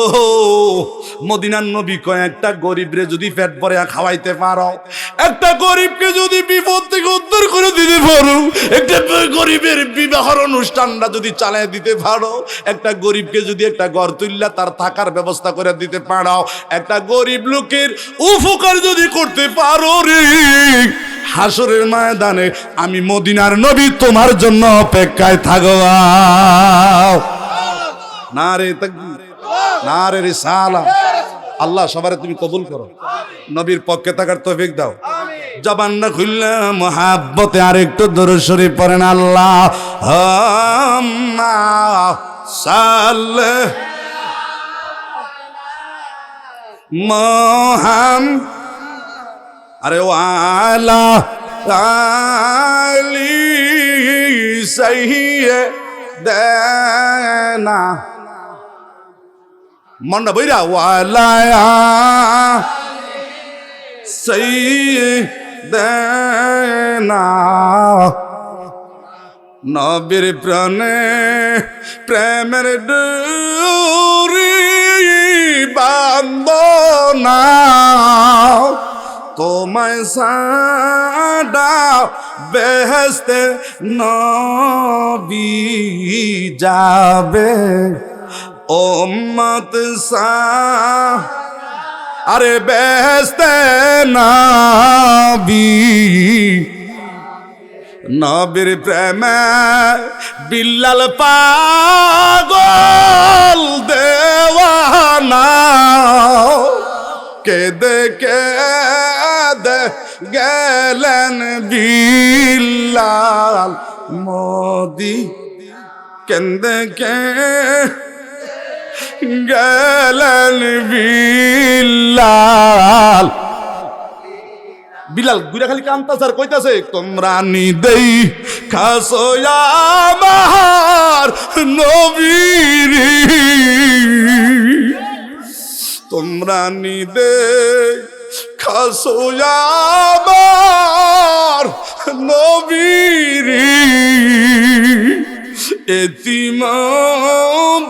মদিনার নবী কয়, একটা গরিবরে যদি পেট ভরে খাওয়াইতে পারো, একটা গরিবকে যদি বিপদ থেকে উদ্ধার করে দিতে পারো, একটা গরিবের বিবাহের অনুষ্ঠানটা যদি চালিয়ে দিতে পারো, একটা গরিবকে যদি একটা ঘর তুললা তার থাকার ব্যবস্থা করে দিতে পারো, একটা গরিব লোকের উপকার যদি করতে পারো রে, হাসরের ময়দানে আমি মদিনার নবী তোমার জন্য অপেক্ষায় থাকবো। নারে তাকবীর, নারে রিসালাত। আল্লাহ সবারে তুমি কবুল করো, নবীর পক্ষে থাকার তৌফিক দাও। জবান না খুললে মুহাব্বতে আরেকটু দরুদ শরীফ পড়েন। আল্লাহুম্মা সাল্লি মুহাম্মাদ আরে ওয়ালা আলি সাইয়্যিদানা মন্ডা বইরা ওয়ালা সাইয়্যিদানা। নবীর প্রাণে প্রেমের ডুরি বান্দনা, তোমায় সাডা বেহেশতে নবী যাবে। উম্মত আরে বেহেশতে নবী। নবীর প্রেমে বিল্লাল পাগল দেওয়ানা, কেদে কেদে গেলেন বিল্লাল মোদি, কেন্দে কে গেলেন বিল্লাল। বিলাল গুড়া খালি কান্তাছে আর কইতাছে, তোমরা নিদেই খাসো আমার নবীর, তোমরা নিদে খাসো আমার নবীর। এতিম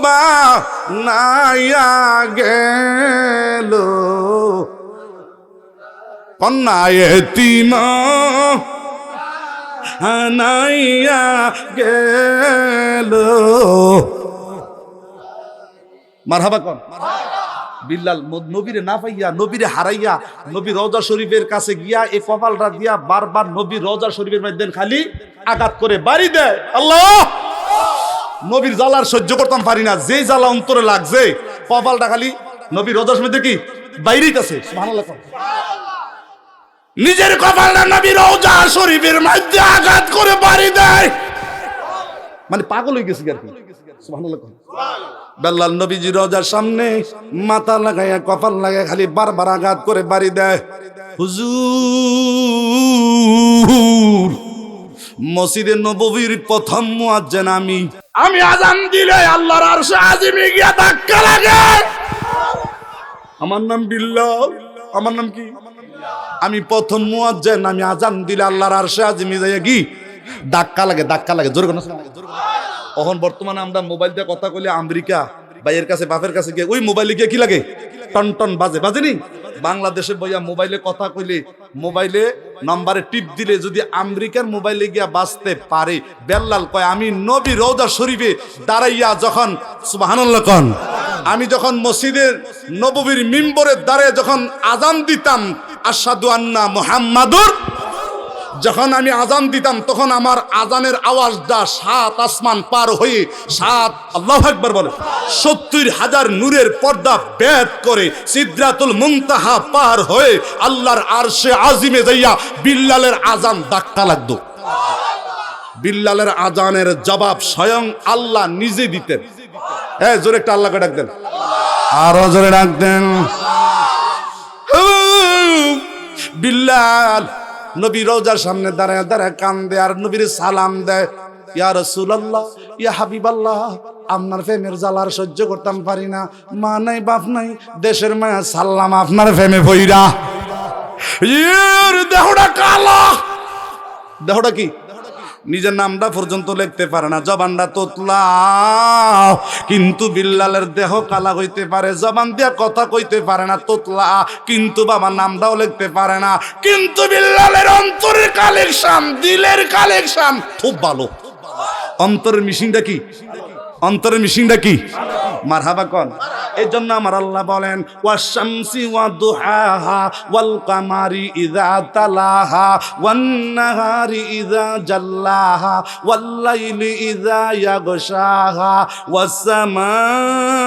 বানায়া গেল কন্যা, এতিম বানায়া গেল। মারহাবা কন, বিল্লাল নবীরে না পাইয়া, নবীরে হারাইয়া, নবী রওজা শরীফের কাছে গিয়া এই কপালটা দিয়া বারবার নবী রওজা শরীফের মধ্যে খালি আঘাত করে বাড়ি দেয়। আল্লাহ, নবীর জ্বালার সহ্য করতাম পারি না, যে জ্বালা অন্তরে লাগছে, কপালটা খালি নবী রওজা শরীফে কি বাইরেইতাছে। সুবহানাল্লাহ। নিজের কপালটা নবী রওজা শরীফের মধ্যে আঘাত করে বাড়ি দেয়, মানে পাগল হয়ে গেছে আর কি। সুবহানাল্লাহ। বেল্লাল নবীজি রওজার সামনে মাথা লাগাইয়া কপাল লাগায় খালি বারবার আঘাত করে বাড়ি দেয়। হুজুর, মসজিদে নববীর প্রথম মুয়াজ্জিন আমি আজান দিলে আল্লাহর আরশে আজিমে গিয়া ধাক্কা লাগে। আমার নাম বিল্লাল, আমার নাম কি? আমি প্রথম মুয়াজ্জিন, আমি আজান দিলে আল্লাহর আরশে আজিমে যাইয়া কি ধাক্কা লাগে, ধাক্কা লাগে। জোরে কোন এখন বর্তমানে আমরা মোবাইল দিয়ে কথা কইলে আমেরিকা ভাইয়ের কাছে বাপের কাছে গিয়ে ওই মোবাইলে গিয়ে কি লাগে, টন টন বাজে, বাজেনি? বাংলাদেশে বইয়া মোবাইলে কথা কইলে, মোবাইলে নাম্বারে টিপ দিলে যদি আমেরিকার মোবাইলে গিয়া বাজতে পারে, বেল্লাল কয় আমি নবী রওজা শরীফে দাঁড়াইয়া যখন, সুবহানাল্লাহ কোন, আমি যখন মসজিদের নববীর মিম্বরে দাঁড়িয়ে যখন আজান দিতাম, আশহাদু আন্না মুহাম্মাদুর, যখন আমি আজান দিতাম তখন আমার আজানের আওয়াজটা 7 আসমান পার হয়ে 7, আল্লাহু আকবার বলে, 70,000 নূরের পর্দা ভেদ করে সিদরাতুল মুনতাহা পার হয়ে আল্লাহর আরশে আজিমে যাইয়া বিল্লালের আজান ধাক্কা লাগতো। বিল্লালের আজানের জবাব স্বয়ং আল্লাহ নিজে দিতেন। জোরে একটা আল্লাহকে ডাক দেন, আরো জোরে ডাক দেন। বিল্লাল নবী রওজার সামনে দাঁড়ায় দাঁড়ায় কান্দে আর নবীর সালাম দেয়, ইয়া রাসূলুল্লাহ, ইয়া হাবিবাল্লাহ, আপনার প্রেমের জ্বালার সহ্য করতাম পারি না, মা নাই বাপ নাই, দেশের মায়া সাল্লাম আপনার প্রেমে ভইরা। দেহটা কালো, দেহটা কি, নিজের নামটা পর্যন্ত লিখতে পারে না, জবানটা তোতলা, কিন্তু বিল্লালের দেহ কালা হইতে পারে, জবান দিয়া কথা কইতে পারে না, তোতলা, কিন্তু বাবার নামটাও লিখতে পারে না, কিন্তু বিল্লালের অন্তরের কালেকশন, দিলের কালেকশন খুব ভালো। অন্তরের মিশিংটা কি, অন্তরের মিশিংটা কি, মারহাবা কোন। এই জন্য আমার আল্লাহ বলেন, ওয়াশ-শামসি ওয়া দুহাহা ওয়াল কামারি ইযা তালাহা ওয়ান নাহারি ইযা জাল্লাহা ওয়াল লাইলি ইযা ইয়াগশাহা ওয়াস সামাই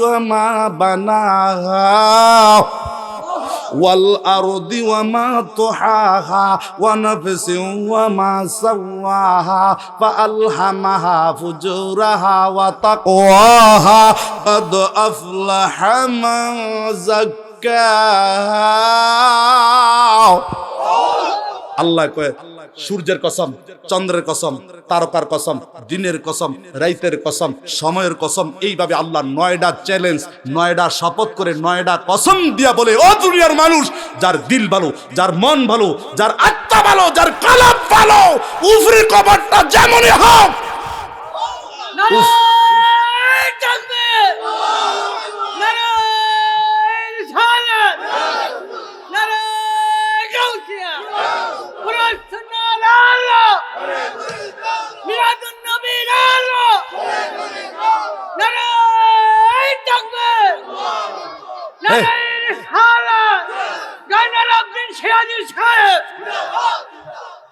ওয়া মা বানাহা ওয়াল আরদি ওয়া মা তুহাহা ওয়া নাফসিন ওয়া মা সাওয়াহা ফাআলহামাহা ফুজুরাহা ওয়া তাকওয়াহা قد أفلح من زكاها। আল্লাহ কয়, সূর্যের কসম, চন্দ্রের কসম, তারকার কসম, দিনের কসম, রাইতের কসম, সময়ের কসম, এইভাবে আল্লাহ 9টা চ্যালেঞ্জ, 9টা শপথ করে 9টা কসম দিয়া বলে, ও দুনিয়ার মানুষ, যার দিল ভালো, যার মন ভালো, যার আত্মা ভালো, যার কলব ভালো, উফরি কবরটা যেমনই হোক,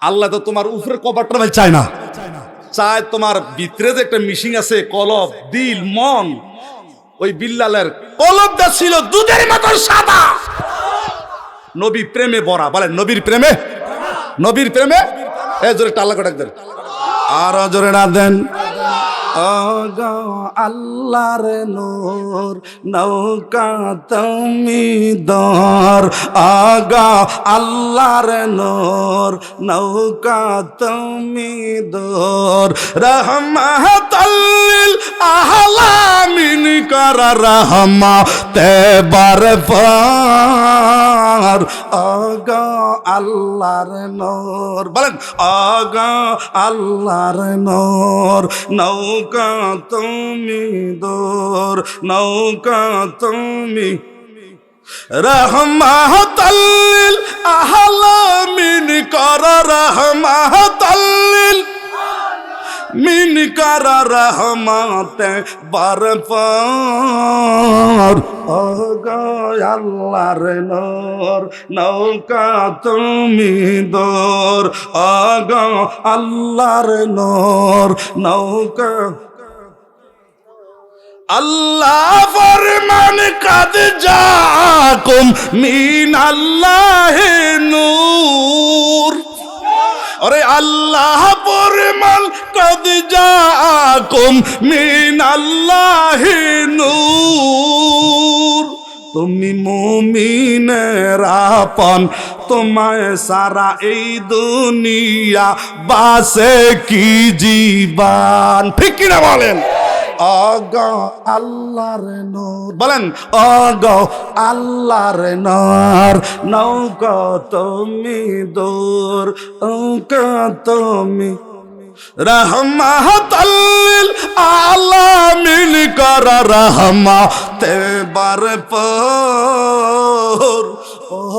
আল্লাহ তো তোমার উপরের কভারটা চায় না, চায় তোমার ভিতরে যে একটা মিশিং আছে, কলব, দিল, মন। ওই বিল্লালের কলবটা ছিল দুধের মতো সাদা, নবী প্রেমে ভরা। বলেন নবীর প্রেমে, নবীর প্রেমে। এ জোরে টাল্লা ডাক দেন, আর জোরে ডাক দেন। আল্লাহর নূর নৌকা তুমি দর, আগা আল্লাহর নূর নৌকা তুমি দর, রহমাতাল লিল আলামিন কর রহমতে বরপার, আগা আল্লাহর নূর। বলেন আগা আল্লাহর নূর নৌকা তুমি দূর, নৌকা তুমি রহমাতাল লিল আলামিন কর রহমাতাল লিল মিন কারা রহমতে বরপার ও গো আল্লাহর নূর নৌকা তুমি দূর ও গো আল্লাহর নূর নৌকা আল্লাহ ফরমান কাদ জাকুম মিন আল্লাহি নূর अरे अल्लाह फरमान कद जाकुम मिन अल्लाहि नूर তুমি মুমিনের আপন তোমায় সারা এই দুনিয়া বাসে কি জীবন ঠিক কি না বলেন আগো আল্লাহর নূর বলেন আগো আল্লাহর নূর নৌকা তুমি দূর নৌকা তুমি রহমাতাল লিল আলামিন কর রহমতে ভরপুর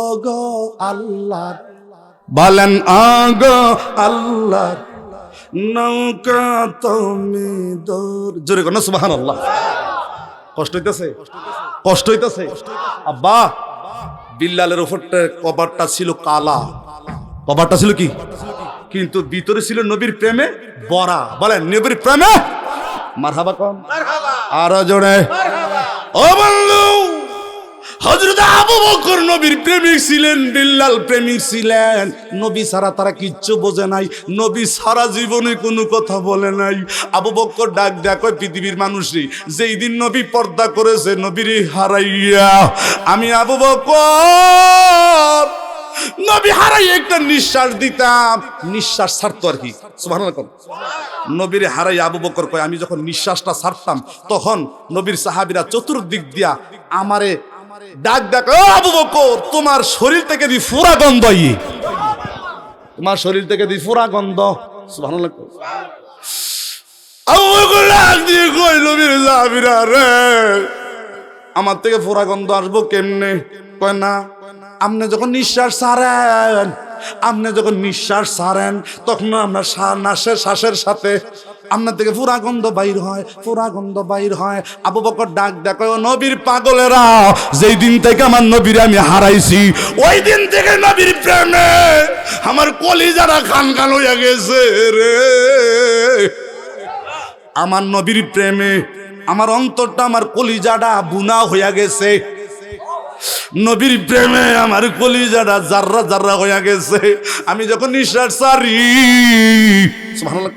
আগো আল্লাহ বলেন আগো আল্লাহ নৌকা তুমি দূর জোরে কোন সুবহানাল্লাহ কষ্ট হইতাছে কষ্ট হইতাছে আব্বা বিল্লালের উপরটা কভারটা ছিল কালা কভারটা ছিল কি কিন্তু ভিতরে ছিল নবীর প্রেমে ভরা বলেন নবীর প্রেমে মারহাবা কোন মারহাবা আর জোরে ও বন্ধু হযরত আবু বকর নবীর প্রেমিক ছিলেন বিল্লাল প্রেমিক ছিলেন নবী ছাড়া তারা কিচ্ছু বোঝে নাই নবী সারা জীবনে কোনো কথা বলে নাই আবু বকর ডাক দেয়া কয় পৃথিবীর মানুষই যেই দিন নবী পর্দা করেছে নবীর হারাইয়া আমি আবু বকর নবী হারাই একটা নিঃশ্বাস দিতাম নিঃশ্বাস ছাড়তো আর কি সুবহানাল্লাহ নবীর হারাই আবু বকর কয় আমি যখন নিঃশ্বাসটা ছাড়তাম তখন নবীর সাহাবীরা চতুর্দিক দিয়া আমারে ডাক ডাক ও আবু বকর তোমার শরীর থেকে দি ফুরা গন্ধ তোমার শরীর থেকে দি ফুরা গন্ধ সুবহানাল্লাহ আবু বকর ডাক দিয়ে কই নবীর সাহাবীরা রে আমার থেকে ফুরা গন্ধ আসবো কেমনে কয় না আপনি যখন নিঃশ্বাস ছাড়েন তখন আপনার শ্বাসের সাথে আপনার থেকে পুরা গন্ধ বাইর হয় আবু বকর ডাক দেখো নবীর পাগলেরা যেই দিন থেকে আমার নবীর আমি হারাইছি ওই দিন থেকে নবীর প্রেমে আমার কলিজারা খান হইয়া গেছে রে আমার নবীর প্রেমে আমার অন্তরটা আমার কলিজাটা বুনা হইয়া গেছে নবীর প্রেমে আমার কলিজাটা জাররা জাররা হইয়া গেছে আমি যখন নিঃশ্বাস ছাড়ি সুবহানাল্লাহ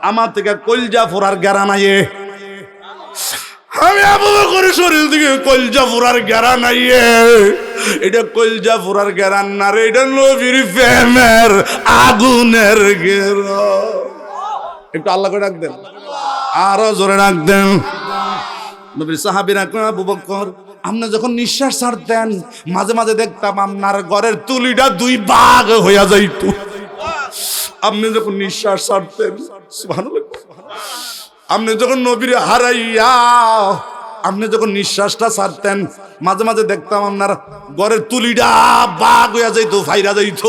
আমার থেকে কলিজা ফোরার গ্যারা নাই আমি আবু বকরের শরীর থেকে কলিজা ফোরার গ্যারা নাই এটা কলিজা ফোরার গ্যারান না রে এটা নবীর প্রেমের আগুনের গেরা একটু আল্লাহ করে ডাক দেন আরো জোরে ডাক দেন নবীর সাহাবীরা কয় আবু বকর আপনি যখন নিঃশ্বাস ছাড়তেন মাঝে মাঝে দেখতাম আপনার ঘরের তুলিটা দুই ভাগ হইয়া যাইত আপনি যখন নিঃশ্বাস ছাড়তেন সুবহানাল্লাহ আপনি যখন নবীর হারাইয়া আপনি যখন নিঃশ্বাসটা ছাড়তেন মাঝে মাঝে দেখতাম আপনার ঘরের তুলিটা ভাগ হইয়া যাইত ফাইরা যাইত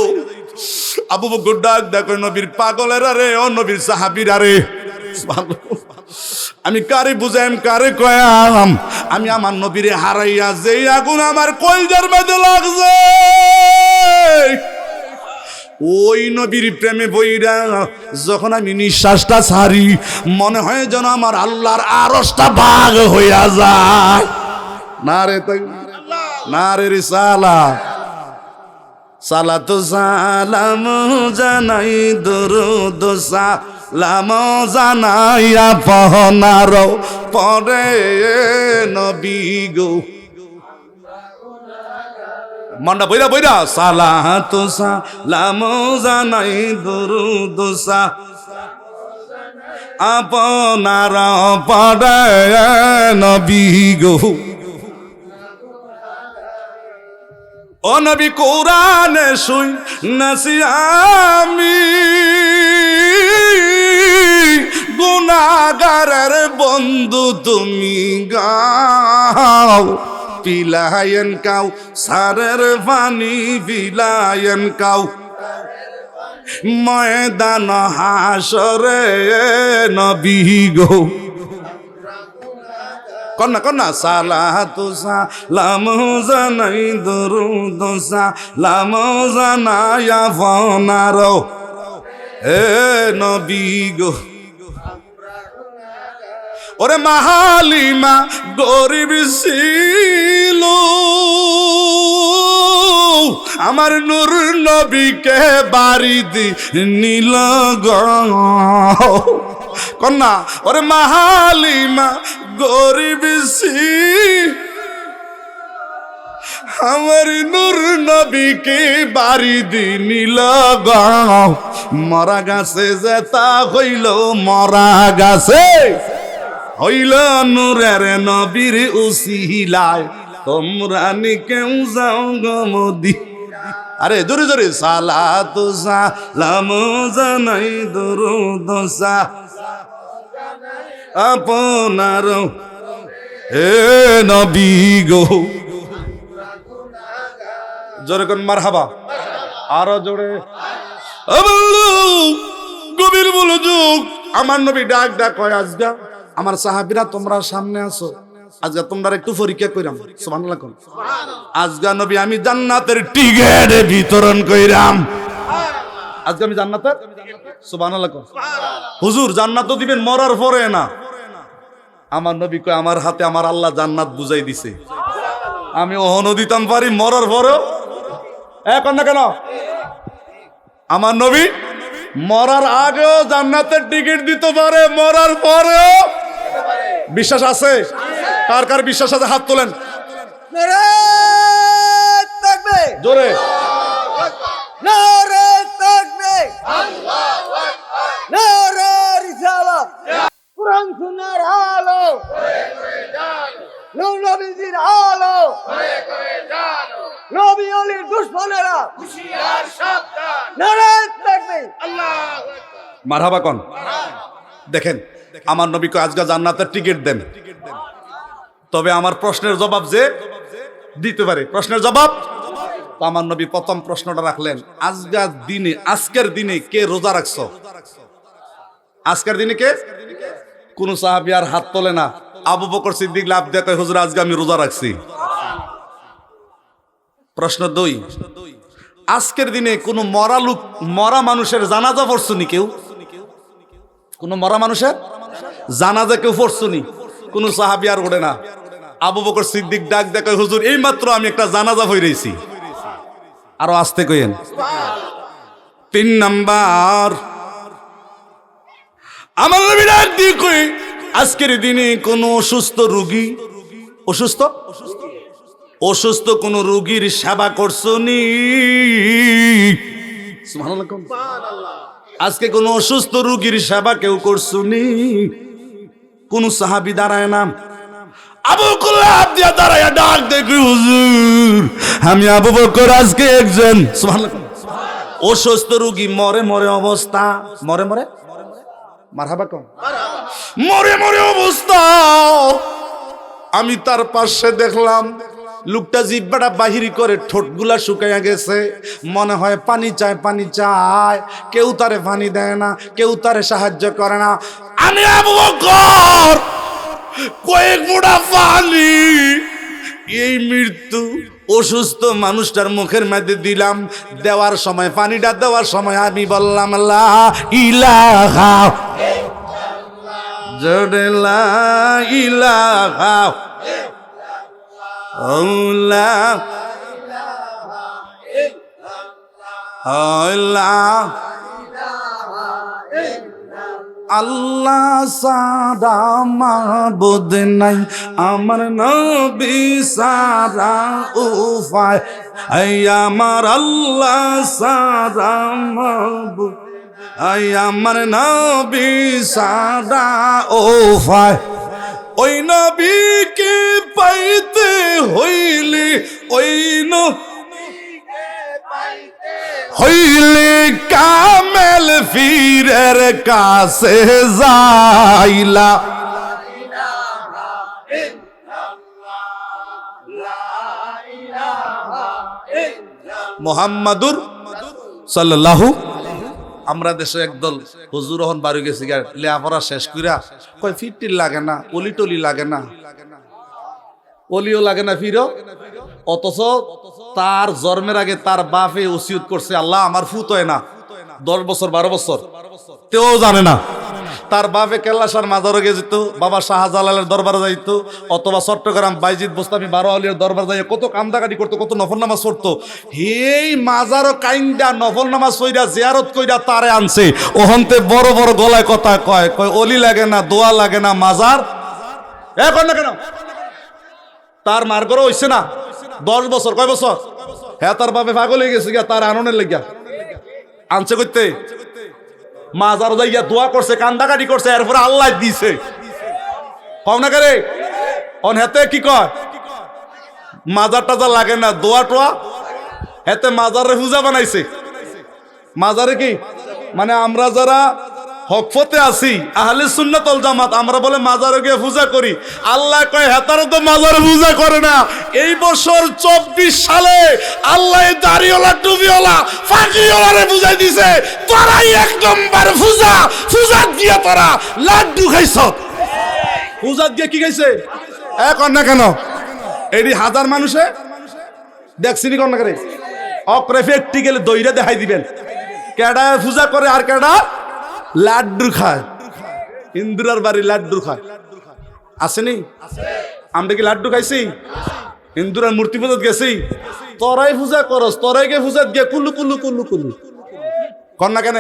আবু বকর ডাক দেখো নবীর পাগলেরা রে ও নবীর সাহাবীরা রে সুবহানাল্লাহ আমি কারে বুঝাইম কারে কয়াম আমি আমার নবীরে হারাইয়া যেই আগুন আমার কলজার মধ্যে লাগছে ওই নবীর প্রেমে বইরা যখন আমি নিঃশ্বাসটা ছাড়ি মনে হয় যেন আমার আল্লাহর আরশটা ভাগ হইয়া যায় না রে রিসালাত সালাতু সালাম জানাই দরুদ সালাম জানাইয়া পহনার পরে নবী গো মন্ডা বইরা সালাতু সালাম জানাই দরুদ আপনার পরে নবী গো ও নবী কোরআনে শুই নাসি আমি গুনাহগারের বন্ধু তুমি গাও পিলায়েন কাউ সারের পানি পিলায়েন কাউ ময়দান হাসরে নবী গো কন্যা কন্যা সালাতু সালাম জানাই দরুদ সালাম জানায়া ফনারো হে নবী গো ওরে মাহালিমা গরিব ছিল আমার নূর নবীকে বাড়ি দি নীল কন্যা ওরে মাহালিমা গরিব আমার নূর নবীকে বাড়ি দি নীল মরা গাছে যেতা হইল মরা গাছে হইল নূরের নবীর উসিলায় তোমরা নি কেউ যাও গমদি আরে জোরে জোরে সালাতু সালাম জানাই দরুদ আপনার হে নবী গো জোরে কোন মারহাবা আরো জোরে গভীর মনোযোগ আমার নবী ডাক ডাক হয় আজগা আমার সাহাবীরা তোমরা সামনে আসো আজকে তোমরা একটু পরীক্ষা কইরাম সুবহানাল্লাহ কোন আজকে নবী আমি জান্নাতের টিকেট বিতরণ কইরাম আজকে আমি জান্নাতের সুবহানাল্লাহ কোন হুজুর জান্নাত তো দিবেন মরার পরে না আমার নবী কয় আমার হাতে আমার আল্লাহ জান্নাত বুঝাই দিছে আমি ওহনো দিতাম পারি মরার পরেও এখন না কেন আমার নবী মরার আগেও জান্নাতের টিকিট দিতে পারে মরার পরেও বিশ্বাস আছে কার কার বিশ্বাস আছে হাত তোলেন নারে তাকবীর জোরে নারে তাকবীর আল্লাহু আকবার নারে রিসালাত কুরআন সুন্নাহর আলো নূর নবীর আলো নবী ওলির দুশমনেরা হুশিয়ার সাবধান নারে তাকবীর আল্লাহু আকবার মারহাবা কোন দেখেন আমার নবীকে আজকে জান্নাতের টিকিট দেন তবে আমার প্রশ্নের জবাব যে দিতে পারে প্রশ্নের জবাব তো আমার নবী প্রথম প্রশ্নটা রাখলেন আজকের দিনে কে রোজা রাখছো আজকের দিনে কে কোন সাহাবী আর হাত তোলে না আবু বকর সিদ্দিক লাভ দিয়ে কয় হুজুর আজকে আমি রোজা রাখছি প্রশ্ন 2 আজকের দিনে কোন মরা মানুষের জানাজা পড়ছনি কেউ কোন মরা মানুষের জানাজা কেউ পড়ছনি কোন সাহাবী আর ওঠে না আবু বকর সিদ্দিক ডাক দেখায় হুজুর এই মাত্র আমি একটা জানাজা পড়েছি আরো আসতে কইেন 3 নাম্বার আমার নবী ডাক দিয়ে কই আজকের দিনে কোন অসুস্থ কোন রোগীর সেবা করছনি সুবহানাল্লাহ আজকে কোন অসুস্থ রোগীর সেবা কেউ করছনি কোন সাহাবী দাঁড়ায় না আবু কুল্লাব দিয়া দাঁড়ায় ডাক দেখি হুজুর আমি আবু বকর আজকে একজন সুবহানাল্লাহ অসুস্থ রোগী মরে অবস্থা মরে মারহাবা কম মরে অবস্থা আমি তার পাশে দেখলাম লোকটা জিহ্বাটা বাহিরি করে ঠোঁটগুলা শুকাইয়া গেছে মনে হয় পানি চায় কেউ তারে পানি দেয় না কেউ তারে সাহায্য করে না আমি আবু বকর কয়েক মুঠা পানি এই মৃত্যু অসুস্থ মানুষটার মুখের মধ্যে দিলাম দেওয়ার সময় পানিটা দেওয়ার সময় আমি বললাম লা ইলাহা জোরে লা ইলাহা আল্লাহ আল্লাহ আল্লাহ সারা মাবুদ নাই আমার নবী সারা উপায় এই আমার আল্লাহ সারা মাবুদ এই আমার নবী সারা উপায় ওই নবীকে পাইতে হইলে হইলে কামেল ফিরের কাছে যাইলা মুহাম্মাদুর সাল্লাল্লাহু আমরা দেশে একদল হুজুর হন বাড়ি গেছি গা লেয়াপড়া শেষ কইরা কয় ফিরটির লাগে না অলি টলি লাগে না অলিও লাগে না ফিরো অথচ তার জন্মের আগে তার বাপে ওসিয়ত করছে আল্লাহ আমার ফুত হয় না 10 বছর 12 বছর তেও জানে না তার বাপে কেল্লাসার মাজারে গিয়ে যেত বাবা শাহজালালের দরবারে যাইত অথবা চট্টগ্রাম বাইজিদ বোস্তামি 12 আলির দরবার যাই কত কামদাকাটি করতো কত নফল নামাজ পড়তো এই মাজারও কাইন্দা নফল নামাজ পড়া জিয়ারত কইরা তারে আনছে ওহন্তে বড় বড় গলায় কথা কয় কয় অলি লাগে না দোয়া লাগে না মাজার কর না কেন তার মার্গরও হইছে না 10 বছর কয় বছর হ্যাঁ তার বাপে পাগল হয়ে গেছে গিয়া তার আননের লেগিয়া আনছে করতে মাজার যাইয়া দোয়া করছে কান্দাকাটি করছে এরপরে আল্লাহ দিছে কও না করে অন হেতে কি কয় মাজার টাজার লাগে না দোয়া টোয়া হেতে মাজারে পূজা বানাইছে মাজারে কি মানে আমরা যারা হকফতে আছি আহলে সুন্নাত ওয়াল জামাত আমরা বলে মাজারে গিয়ে পূজা করি আল্লাহ কয় হেতারও তো মাজারে পূজা করে না এই বছর 24 সালে আল্লাহ দাড়িওয়ালা টুপিওয়ালা ফাঁকিওয়ালারে বুঝাই দিছে তোরাই 1 নম্বর পূজা দিয়ে তোরা লাড্ডু খাইছ পূজা দিয়ে কি খাইছে কর না কেন এডি হাজার মানুষে দেখছিনি কর না করে অকরে প্র্যাকটিক্যালি দইরা দেখাই দিবেন কেডা পূজা করে আর কেডা লাড্ডু খায় ইন্দিরার বাড়ি লাড্ডু খায় আসেনি আমরা কি লাড্ডু খাইছি ইন্দিরার মূর্তি পূজাত গেছি তোরাই পূজা করস তোরাই গে পূজাত গিয়ে কুলু কুলু কুলু কুলু কর না কেন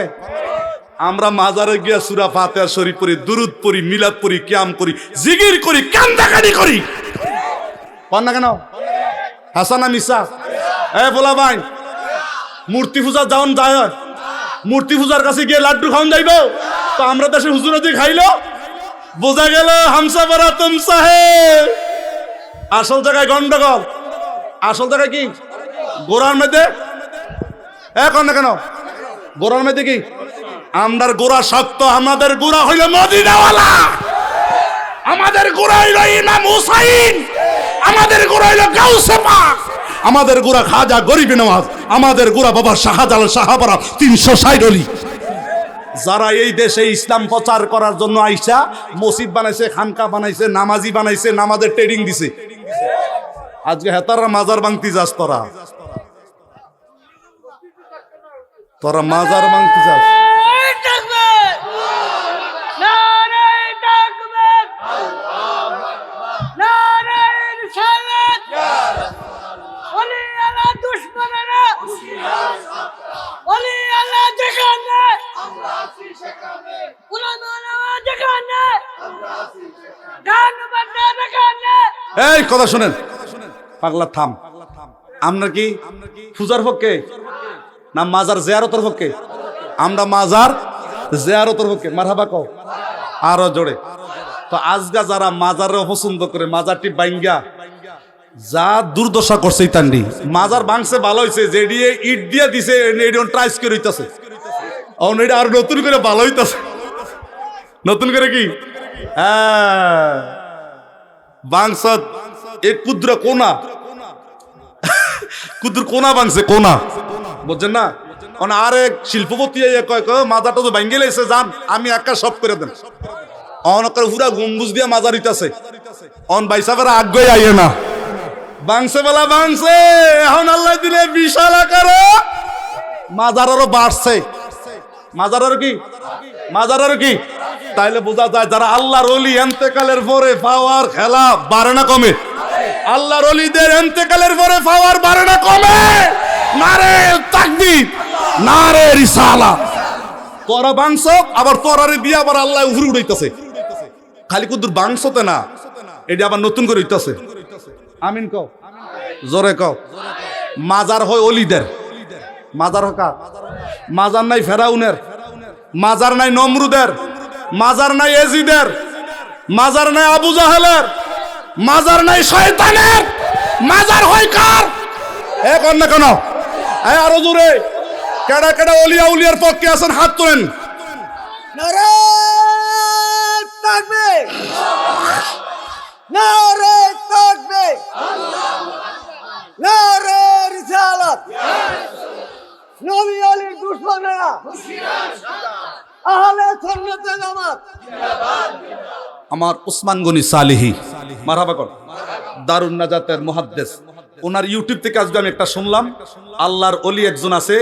আমরা মাজারে গিয়া সূরা ফাতিহা শরীফ পড়ি দুরূদ পড়ি মিলাদ পড়ি কিয়াম করি জিকির করি কান্দাকাটি করি কর না কেন হাসানা মিসা বলা ভাই মূর্তি পূজা যাওন যায় মূর্তি পূজার কাছে গিয়ে লাড্ডু খাওয়ান যাইব তো আমরা দেশের হুজুর দিয়ে খাইলো বোঝা গেল হামসা বরা তুমসা হে আসল জায়গায় গন্ডগোল আসল জায়গায় কি গোড়ার মধ্যে কর না কেন গোড়ার মধ্যে কি আমরার গোড়া শক্ত আমাদের গোড়া হইল মদিনাওয়ালা আমাদের গোড়া হইল ইমাম হুসাইন আমাদের গোড়া হইল গাউসে পাক আমাদের গোড়া খাজা গরিব নওয়াজ আমাদের গোড়া বাবা শাহজালাল শাহপারা 360 অলি যারা এই দেশে ইসলাম প্রচার করার জন্য আইসা মসজিদ বানাইছে খানকা বানাইছে নামাজি বানাইছে নামাজের ট্রেডিং দিছে আজকে হেতারা মাজার ভাঙতি যাস তোরা মাজার ভাঙতি যাস এই কথা শুনেন পাগলা থাম আমরা কি পূজার পক্ষে না মাজার জিয়ারতের পক্ষে আমরা মাজার জিয়ারতের পক্ষে মারহাবা কও আরো জোরে তো আজগা যারা মাজারে অপছন্দ করে মাজারটি বাইঙ্গা যা দুর্দশা করছে ইতান্ডি মাজার ভাঙছে ভালো হইছে যেডিয়ে ইট দিয়া দিছে এডিয়ন ট্রাইস করে হইতাছে অন এটা আর নতুন করে ভালো হইতাছে নতুন করে কি বাংসত এক কুদ্র কোনা কুদ্র কোনা বাংছে কোনা বুঝছেন না অন আরেক শিল্পপতি কয় কয় মাজারটা তো ভাঙ্গে লাইছে যান আমি একা সব করে দেন অন করে পুরা গম্বুজ দিয়া মাজার হইতাছে অন বাইসাবের আগ্রহ আইয়ে না বাংসে বেলা বাংসে এখন আল্লাহ দিলে বিশাল আকারে মাজার আরো বাড়ছে মাজার আরো কি তাইলে বোঝা যায় যারা আল্লাহর ওলি এন্তেকালের পরে পাওয়ার খেলা বাড়ে না কমে আল্লাহর ওলিদের এন্তেকালের পরে পাওয়ার বাড়ে না কমে নারে তাকবীর নারে রিসালা তোরা বাংস আবার তোরারে দিয়ে আবার আল্লাহ উপরে উড়াইতেছে খালি কুদুর বাংসতে না এটা আবার নতুন করে হইতাছে আমিন কও জোরে কও মাজার হয় অলিদের মাজার হকা মাজার নাই ফেরাউনের মাজার নাই নমরুদের মাজার নাই এজিদের মাজার নাই আবু জাহেলের মাজার নাই শয়তানের মাজার হয় কার কর না কেন আরো জোরে কেডা কেডা অলিয়া উলিয়ার পক্ষে আছেন হাত তোলেন নারে তাকবীর নারে তাকবীর নারে রিসালাত নবী আলীর দুশমনেরা আহলে সুন্নাতে জামাত আমার উসমান গনি সালেহী মারহাবা কর, দারুন নাজাতের মুহাদ্দিস, ওনার ইউটিউব থেকে আজকে আমি একটা শুনলাম, আল্লাহর ওলি একজন আছে,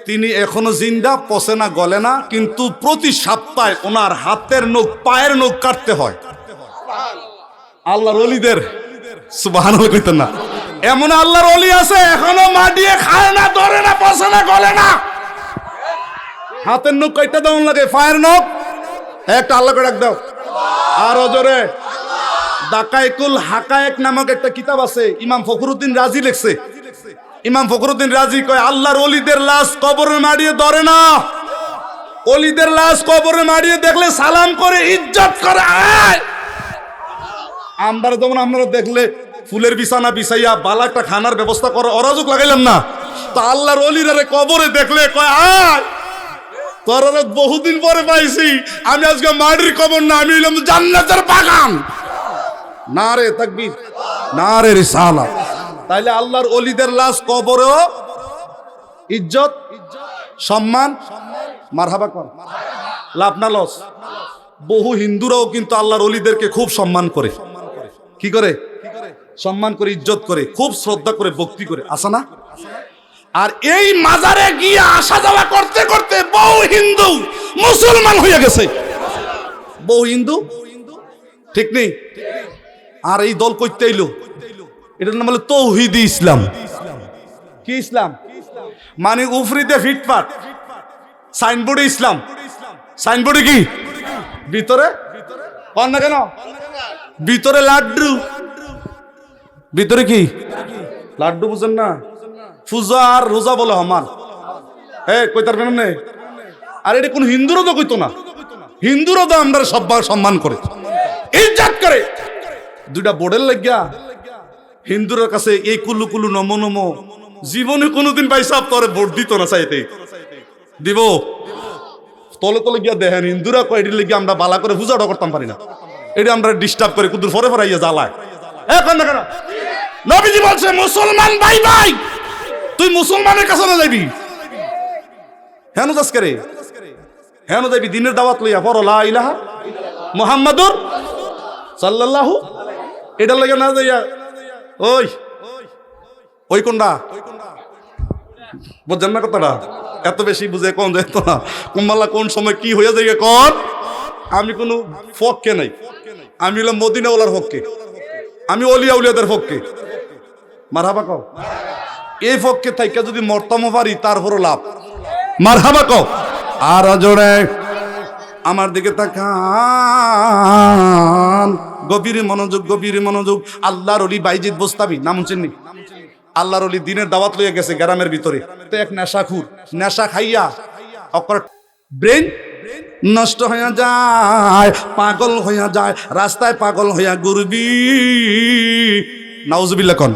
তিনি এখনো জিন্দা, পচে না গলে না, কিন্তু প্রতি সপ্তাহে ওনার হাতের নখ পায়ের নখ কাটতে হয়। আল্লাহর ওলিদের সুবহানাল্লাহ কইতেন না, এমন আল্লাহর ওলি আছে এখনো মাটিয়ে খায় না, ধরে না, পচে না, গলে না, হাতের নখ কাইটা দেওয়ান লাগে, পায়ের নখ একটা আল্লাহ করে ডাক দাও আরো জোরে। দাকাইকুল হাকায়েক নামক একটা কিতাব আছে, ইমাম ফখরুদ্দিন রাজি লিখছে। ইমাম ফখরুদ্দিন রাজি কয় আল্লাহর ওলিদের লাশ কবরে মারিয়ে ধরে না, ওলিদের লাশ কবরে মারিয়ে দেখলে সালাম করে, ইজ্জত করে। আমরা যেমন আপনারা দেখলে ফুলের বিছানা বিছাইয়া বালা একটা খানার ব্যবস্থা করে অরাজক লাগাইলাম না, তো আল্লাহর ওলিরা কবরে দেখলে কয় আয় তোর বহুদিন পরে পাইছি, আমি আজকে মাটির কবর না, আমি হইলাম জান্নাতের বাগান। না রে তাকবীর, না রে রিসালাত। তাইলে আল্লাহর ওলিদের লাশ কবরেও ইজ্জত সম্মান, মারহাবা কর, লাভ না লস। বহু হিন্দুরাও কিন্তু আল্লাহর ওলিদেরকে খুব সম্মান করে, কি করে সম্মান করে, ইজ্জত করে, খুব শ্রদ্ধা করে, ভক্তি করে, আসা না? আর এই মাজারে গিয়ে আসা যাওয়া করতে করতে বহু হিন্দু মুসলমান হয়ে গেছে, বহু হিন্দু, ঠিক নেই? আর এই দল কইতে এলো, এটার নাম হলো তৌহিদি ইসলাম। কি ইসলাম? মানে উফরিতে ফিটফাট, সাইনবোর্ডে ইসলাম, সাইনবোর্ডে কি, ভিতরে কন না কেন, ভিতরে লাড্ডু, ভিতরে কি লাড্ডু, বুঝেন না? পূজা আর রোজা বলে আমার, হ্যাঁ কইতার কেন নেই? আর এটা কোন হিন্দুরও তো কইতো না, হিন্দুরও তো আমরা সব সম্মান করে, ইজ্জত করে। দুইটা বোর্ডের লাগিয়া হিন্দুরের কাছে এই কুলু কুলু নমো নমো জীবনে কোনোদিন পাইসাব তোরে ভোট দিত না, চাইতে দিব তলে তলে গিয়া দেখেন হিন্দুরা কয়টি লেগে আমরা বালা করে পূজাটা করতাম পারি না, এটা আমরা ডিস্টার্ব করে কুদুর ফরে ফরাইয়া জ্বালায়। এখন না কেন নবীজি বলছে মুসলমান ভাই ভাই, তুই মুসলমানের কাছে না যাবি, হেন যাস করে, হেন যাবি দিনের দাওয়াত লইয়া পড় লা ইলাহা মুহাম্মাদুর সাল্লাল্লাহু, এটা লাগে না যাইয়া ওই ওই কোনটা বুঝছেন না কথাটা, এত বেশি বুঝে কোন যেত না, কুম্বাল্লা কোন সময় কি হয়ে যায় কর। আমি কোনো পক্ষে নাই, আমি হলাম মদিনাওয়ালার পক্ষে, আমি অলিয়া উলিয়াদের পক্ষে, মারহাবা কও। এই পক্ষে থাইকা যদি মর্তামো পারি তারপরও লাভ, মারহাবা কও। আর জোরে আমার দিকে তাকান, গভীর মনোযোগ, গভীর মনোযোগ। আল্লাহর ওলি বাইজিদ বোস্তামি নাম শুনছেন? আল্লাহর ওলি দিনের দাওয়াত লইয়া গেছে গ্রামের ভিতরে, তো এক নেশাখুর নেশা খাইয়া অকর ব্রেন নষ্ট হইয়া যায়, পাগল হইয়া যায়, রাস্তায় পাগল হইয়া ঘুরবি, নাউজুবিল্লাহ কোন।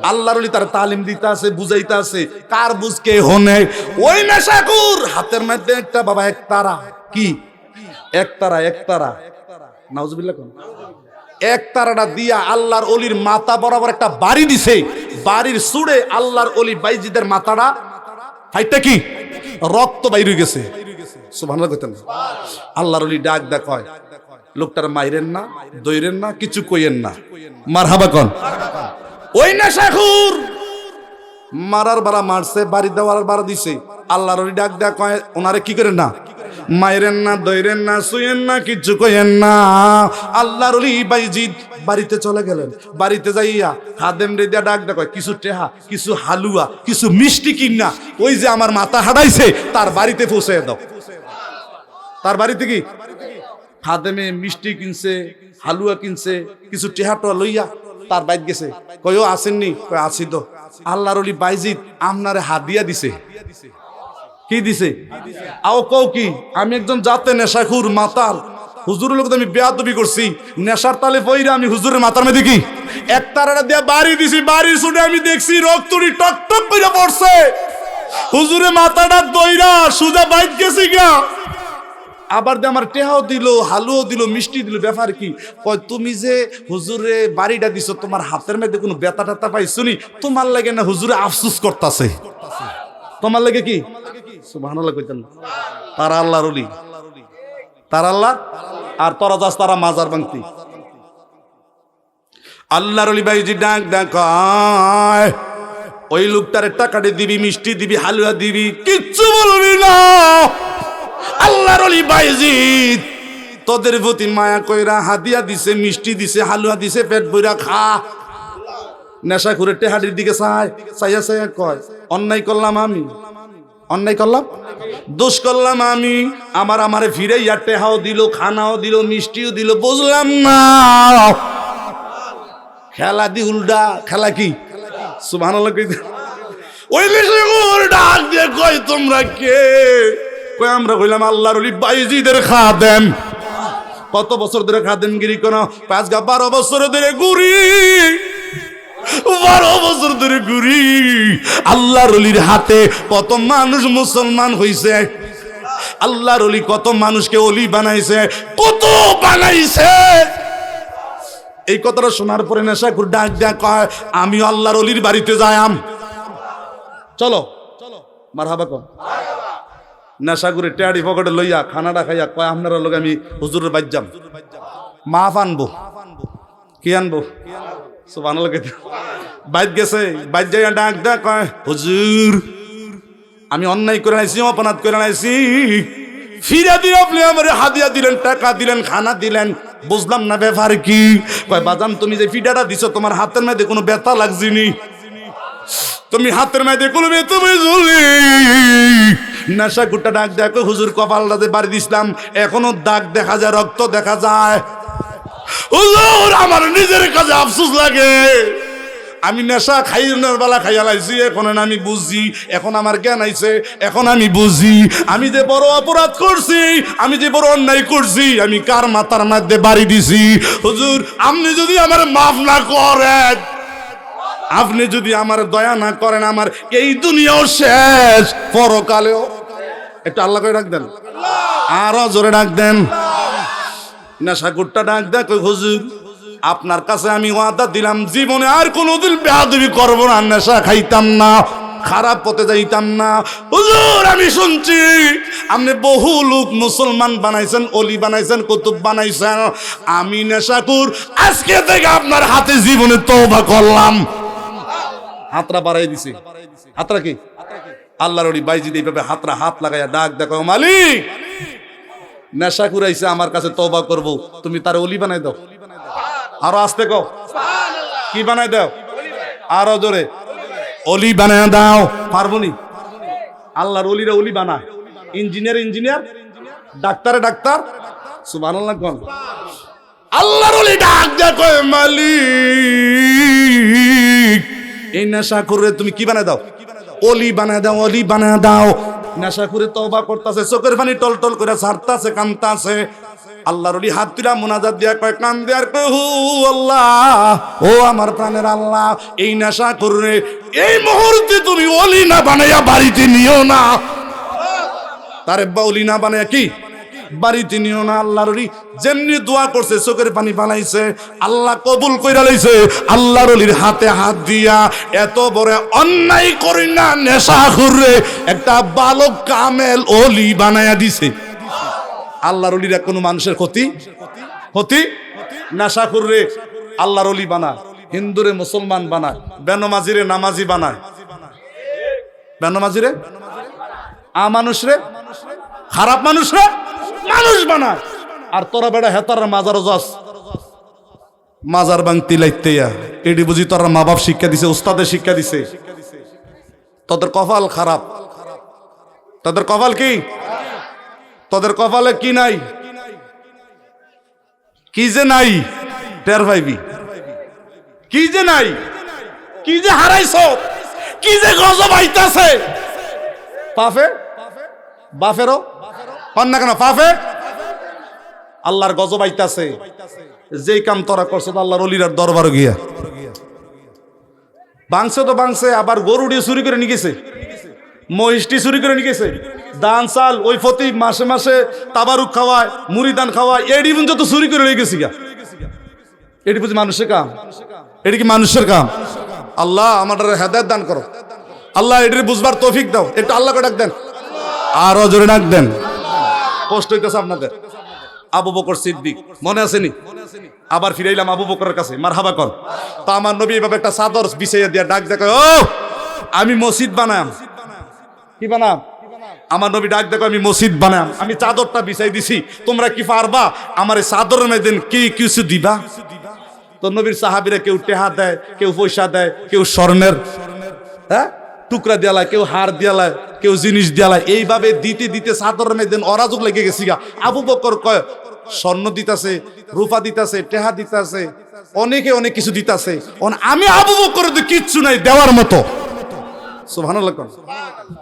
আল্লাহর ওলি তার তালিম দিতে আছে, বুঝাইতে আছে, কার বুঝকে হনে। ওই নেশাখুর হাতের মধ্যে একটা বাবা এক তারা, কি এক তারা, এক তারা, নাউজুবিল্লাহ কোন, এক তারাটা দিয়া আল্লাহর ওলির মাথা বরাবর একটা বাড়ি দিছে, বাড়ির সুড়ে আল্লাহর ওলি বাইজিদের মাথাটা ফাইটটা কি রক্ত বাইরে গেছে। সুবহানাল্লাহ কইতেন। আল্লাহর ওলি ডাক দেখ হয়, লোকটার মাইরেন না, দইরেন না, কিছু কইেন না, মারহাবা কোন। ওই নেশাখুর মারার বাড়া মারছে, বাড়ি দেওয়ার বাড়া দিছে। আল্লাহর ওলি ডাক দেখ হয়, ওনারে কি করেন না, মাইরেন না, দইরেন না, শুয়েন না, কিচ্ছু কইেন না। আল্লাহর ওলি বাইজিদ বাড়িতে চলে গেলেন, বাড়িতে যাইয়া খাদেম রে দিয়া ডাক দেখ, কিছু টেহা, কিছু হালুয়া, কিছু মিষ্টি কিনা ওই যে আমার মাথা হারাইছে তার বাড়িতে পৌঁছে দাও। তার বাড়িতে কি খাদেমে মিষ্টি কিনছে, হালুয়া কিনছে, কিছু টেহাটো লইয়া তার বাইত গেছে। কয়ও আসেননি? কয় আছি তো। আল্লাহর ওলি বাইজিদ আপনারে হাদিয়া দিছে। কি দিছে? আও কও কি, আমি একজন জাতে নেশাখুর মাতাল, হুজুরের লোক আমি বেয়াদবি করছি, নেশার তালে পইরা আমি হুজুরের মাথার মধ্যে কি এক তারাটা দিয়া বাড়ি দিছি, বাড়ির শুনে আমি দেখছি রক্তটি টক টক করে পড়ছে, হুজুরে মাথাটা দইরা সুজা বাইত গেছি গা। আবার দিয়ে আমার টেহাও দিল, হালুও দিল, মিষ্টি দিল। ব্যাপার কি? কয় তুমি যে হুজুরে বাড়িটা দিছো, তোমার হাতের মধ্যে কোনো ব্যথা ট্যাথা পাইছনি? তোমার লাগে না হুজুরে আফসোস করতেছে, তোমার লাগে কি? সুবহানাল্লাহ কইতেন না। তারা আল্লাহর ওলি, তারা আল্লাহ, আর তোরা যাস তারা মাজার ভাঙতি। আল্লাহর ওলি বাইজি ডাক ডাক ওই লোকটারে টাকাটি দিবি, মিষ্টি দিবি, হালুয়া দিবি, কিচ্ছু বলবি না। আল্লাহর ওলি বাইজি তোদের প্রতি মায়া কইরা হাদিয়া দিছে, মিষ্টি দিছে, হালুয়া দিছে, পেট বইরা খা। নেশা করে টেহাডির দিকে চাইয়া চাইয়া কয় অন্যায় করলাম আমি, অন্যায় করলাম, দোষ করলাম আমি, আমারে ফিরে ইয়া টেহাও দিল, খানাও দিল, মিষ্টিও দিল, বুঝলাম না। খেলা দি উল্টা, খেলা কি? সুবহানাল্লাহ কই ওই লিশগুর ডাক দিয়ে কই তোমরা কে? কই আমরা কইলাম আল্লাহর ওলি বাইজিদের খাদেম। কত বছর ধরে খাদেমগিরি কোন? 12 বছর ধরে ঘুরি, 12 বছর ধরে ঘুরি। আল্লাহর ওলির হাতে কত মানুষ মুসলমান হইছে, আল্লাহর ওলি কত মানুষকে ওলি বানাইছে, কত বানাইছে। এই কথাটা শোনার পরে নেশাখোর ডাক ডাক কয় আমি আল্লাহর ওলির বাড়িতে যাইম। চলো মারহাবা কর। নেশাখোরে টেয়ারি পকেটে লইয়া খানাটা খাইয়া কয় আপনারা লোক আমি হুজুরের বাইর যাম, মাফ আনবো। কি আনবো? সুবহানাল্লাহ। বাইর গেছে, বাইর যাইয়া ডাক ডাক কয় হুজুর আমি অন্যায় করে আইছি, অপরাধ করে আইছি, ফিরা দিয়ে আপনি আমার হাদিয়া দিলেন, টাকা দিলেন, খানা দিলেন, বুঝলাম না ব্যাপার কি? কয় বাজান তুমি যে ফিডাটা দিছো তোমার হাতের মধ্যে কোনো ব্যথা লাগছিনি? তুমি হাতের মধ্যে কোনো ব্যথা বুঝলি? নেশা গুট্টা ডাক দেখো হুজুর কপালটাতে বাড়ি দিছিলাম, এখনো দাগ দেখা যায়, রক্ত দেখা যায়। হুজুর আমার নিজের কাছে আফসোস লাগে, আমি নেশা খাইনের বেলা খাইয়া লাইছি, এখন আমি বুঝি, এখন আমার জ্ঞান আইছে, এখন আমি বুঝি আমি যে বড় অপরাধ করছি, আমি যে বড় অন্যায় করছি, আমি কার মাথার মধ্যে বাড়ি দিছি। হুজুর আপনি যদি আমার মাফ না করেন, আপনি যদি আমার দয়া না করেন, আমার এই দুনিয়াও শেষ, পরকালেও। একটু আল্লাহ করে ডাক দেন, আরো জোরে ডাক দেন। নেশা গুট্টা ডাক দেখ হুজুর আপনার কাছে আমি ওয়াদা দিলাম জীবনে আর কোনোদিন বেয়াদবি করব না, নেশা খাইতাম না, খারাপ পথে যাইতাম না। হুজুর আমি শুনছি আপনি বহু লোক মুসলমান বানাইছেন, অলি বানাইছেন, কুতুব বানাইছেন, আমি নেশাখোর আজকে থেকে আপনার হাতে জীবনে তওবা করলাম। হাতরা বাড়াই দিছে। হাতরা কি? আল্লাহর ওলি বাইজিদ এইভাবে হাতরা হাত লাগাইয়া ডাক দেখো মালিক নেশাখোর আইছে আমার কাছে তওবা করব, তুমি তার অলি বানাই দাও। আরো আস্তে কও, কি বানাই দাও? আরো জোরে, অলি বানায় দাও। পারবনি? আল্লাহর ওলিরা অলি বানায়, ইঞ্জিনিয়ার ইঞ্জিনিয়ার, ডাক্তারে ডাক্তার। সুবহানাল্লাহ কোন? আল্লাহর ওলি ডাক দেখো মালিক এই নেশাখোরে তুমি কি বানায় দাও? অলি বানায় দাও, অলি বানায় দাও। নেশাখোরে তওবা করতেছে, চোখের পানি টলটল করে ছাড়তাছে, কাঁদতাছে। আল্লাহর ওলি হাত তুলা মুনাজাত দিয়া কয়, কান দেয়ার কয় হু আল্লাহ, ও আমার প্রাণের আল্লাহ, এই নেশাখোরে এই মুহূর্তে তুমি ওলি না বানাইয়া বাড়িতে নিও না। তারে ওলি না বানাইয়া কি বাড়িতে নিও না। আল্লাহর ওলি যেমনি দোয়া করছে, চোখের পানি বানাইছে, আল্লাহ কবুল কইরা লইছে। আল্লাহর ওলির হাতে হাত দিয়া এত বড় অন্যায় করি না নেশাখোরে একটা বালক কামেল ওলি বানাইয়া দিছে। আল্লাহর ওলিরা কোনো মানুষের ক্ষতি নেশাখোরে আল্লাহর ওলি বানায়, হিন্দুরে মুসলমান বানায়, বেনমাজিরে নামাজি বানায়, বেনমাজিরে আমানুষরে খারাপ মানুষরে মানুষ বানায়। আর তোরা বেড়া হেতার মাজার যাস, মাজার বাংতি লাইতেয়া, এটি বুঝি তোরা মা বাপ শিক্ষা দিছে, উস্তাদের শিক্ষা দিছে। তোদের কপাল খারাপ, তোদের কপাল কি? তোদের কপালে কি নাই? কি যে নাই টের পাইবি, কি যে নাই, কি যে হারাইছ, কি যে গজব আইতাছে। পাফে বাফেরও পান না কেন? পাফে আল্লাহর গজব আইতাছে। যেই কাম তোরা করছো আল্লাহর ওলিরার দরবার গিয়া বাংছে তো বাংছে, আবার গরু দিয়ে চুরি করে নিয়ে গেছে, মহিষটি চুরি করে নিয়ে গেছে, দান চাল ওই ফতি মাসে মাসে তাবারুক খাওয়ায়, মুড়ি দান খাওয়ায়, এডি পর্যন্ত চুরি করে নিয়ে গেছি গা। এটি বুঝি মানুষের কাম? এটি কি মানুষের কাম? আল্লাহ আমাদের হেদায়েত দান করো, আল্লাহ এটির বুঝবার তৌফিক দাও। একটু আল্লাহকে ডাক দেন, আরো জোরে ডাক দেন। কষ্ট হইতেছে আপনাদের। আবু বকর সিদ্দিক মনে আসেনি? আবার ফিরাইলাম আবু বকরের কাছে, মারহাবা কর। তো আমার নবী এভাবে একটা চাদর বিছাইয়া দিয়া ডাক দেখো, ও আমি মসজিদ বানাম। কি বানাম? আমার নবী ডাক দেখো, আমি মসজিদ বানাম, আমি চাদরটা বিছাই দিছি, তোমরা কি পারবা আমার এই চাদরের মধ্যে কি কিছু দিবা? তো নবীর সাহাবীরা কেউ টেহা দেয়, কেউ পয়সা দেয়, কেউ স্বর্ণের টুকরা দিয়ালায়, কেউ হার দিয়ালায়, কেউ জিনিস দিয়ালায়। এইভাবে দিতে দিতে চাদরের মধ্যে অরাজক লেগে গেছি গা। আবু বকর কয় স্বর্ণ দিতাছে, রূপা দিতাছে, টেহা দিতাছে, অনেকে অনেক কিছু দিতাছে, আমি আবু বকর তো কিচ্ছু নাই দেওয়ার মতো। সুবহানাল্লাহ,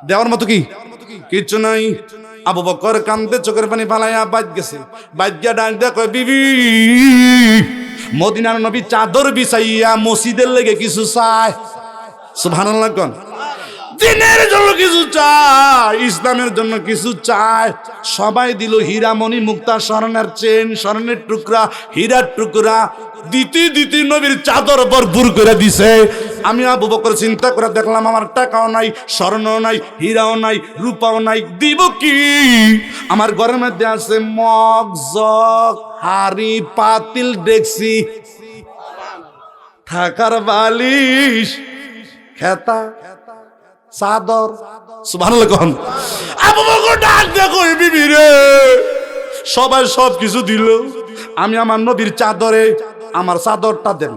দেওয়ার মতো কি কিচ্ছু নাই। আবু বকর কান্দে চোখের পানি ফালাইয়া বাইত গেছে। বাইত গিয়া ডাক দেয়া কয়, বিবি মদিনার নবী চাদর বিছাইয়া মসজিদের লেগে কিছু চায়। সুবহানাল্লাহ, কোন দিনের জন্য কিছু চায়, ইসলামের জন্য কিছু চায়। সবাই দিল হীরামণি মুক্তা, স্বর্ণের চেন, স্বর্ণের টুকরা, হীরার টুকরা, দিতে দিতে নবীর চাদর ভরপুর করে দিছে। আমি আবু বকর চিন্তা করে দেখলাম আমার টাকাও নাই, স্বর্ণও নাই, হীরাও নাই, রূপাও নাই, দিব কি? আমার ঘরের মধ্যে আছে মগ, জগ, হাড়ি, পাতিল, ডেকসি, ঢাকার বালিশ, খেতা, চাদর। সুবহানাল্লাহ, কোন আবু বকর ডাক দেখো, বিবি রে সবাই সব কিছু দিল, আমি আমার নবীর চাদরে আমার চাদরটা দেন।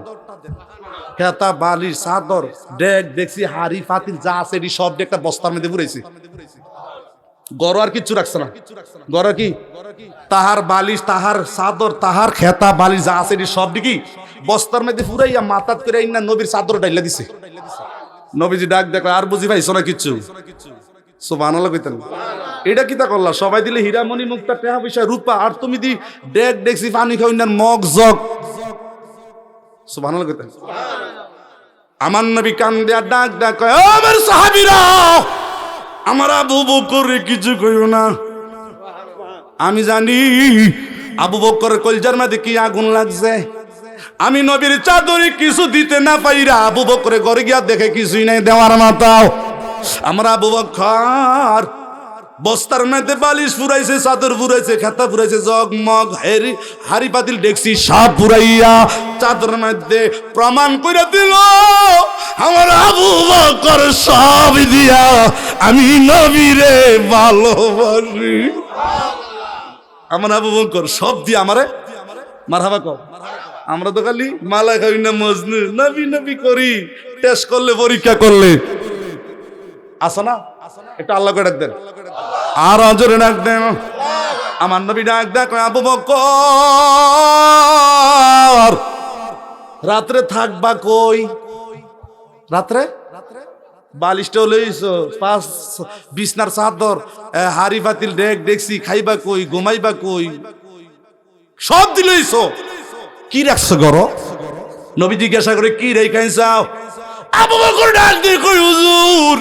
খেতা, বালিশ, চাদর, ডেক, দেখছি হাড়ি, পাতিল যা আছে এটি সব একটা বস্তার মধ্যে পুরাইছি। গড় আর কিচ্ছু রাখছে না। গড় কি? তাহার বালিশ, তাহার চাদর, তাহার খেতা, বালিশ যা আছে এটি সব দিকে বস্তার মধ্যে পুরাইয়া মাথাত করে না নবীর চাদর ডাইলা দিছে। নবীজি ডাক দেখো, আর বুঝি পাইছো না কিচ্ছু? সুবহানাল্লাহ কইতেন। এটা কিতা করলা? সবাই দিলে হীরামণি মুক্তা, টাকা পয়সা, রূপা, আর তুমি দি ডেক, ডেকসি, পানি খাও না মগ, জগ। সুবহানাল্লাহ কইতেন। আমার নবী কান দেয়া ডাক ডাক কয়, ও আমার সাহাবীরা, আমার আবু বকরে কিছু কইও না। আমি জানি আবু বকরের কলজার মধ্যে কি আগুন লাগছে। আমি নবীর চাদরে কিছু দিতে না পাইরা আবু বকরে ঘরে গিয়া দেখে কিছুই নাই দেওয়ার মাথাও। আমরা আবু বকর বস্তার মধ্যে বালিশ ফুরাইছে, চাদর ফুরাইছে, খাতা ফুরাইছে, জগ, মগ, হাড়ি, পাতিল, ডেকসি সব ফুরাইয়া চাদরের মধ্যে প্রমাণ করে দিল আমার আবু বকর সব দিয়া আমি নবীরে ভালোবাসি। আমার আবু বকর সব দিয়া আমারে মারহাবা কর। আমরা তো খালি মালা খাই না মজনু, নবী নবী করি, টেস্ট করলে, পরীক্ষা করলে। আসো না, একটু আল্লাহ করে ডাক দেন, আর জোরে ডাক দেন। আমার নবী ডাক দেখ, আবু বকর রাত্রে থাকবা কই? রাত্রে বালিশটাও লইছো, পাঁচ বিছনার চাদর, হাড়ি, পাতিল, ডেক, ডেকসি, খাইবা কই, ঘুমাইবা কই, সব দিলইছো, কি রাখছো গরো? নবী জিজ্ঞাসা করে, কি রেখাই চাও? আবু বকর ডাক দিয়ে কই, হুজুর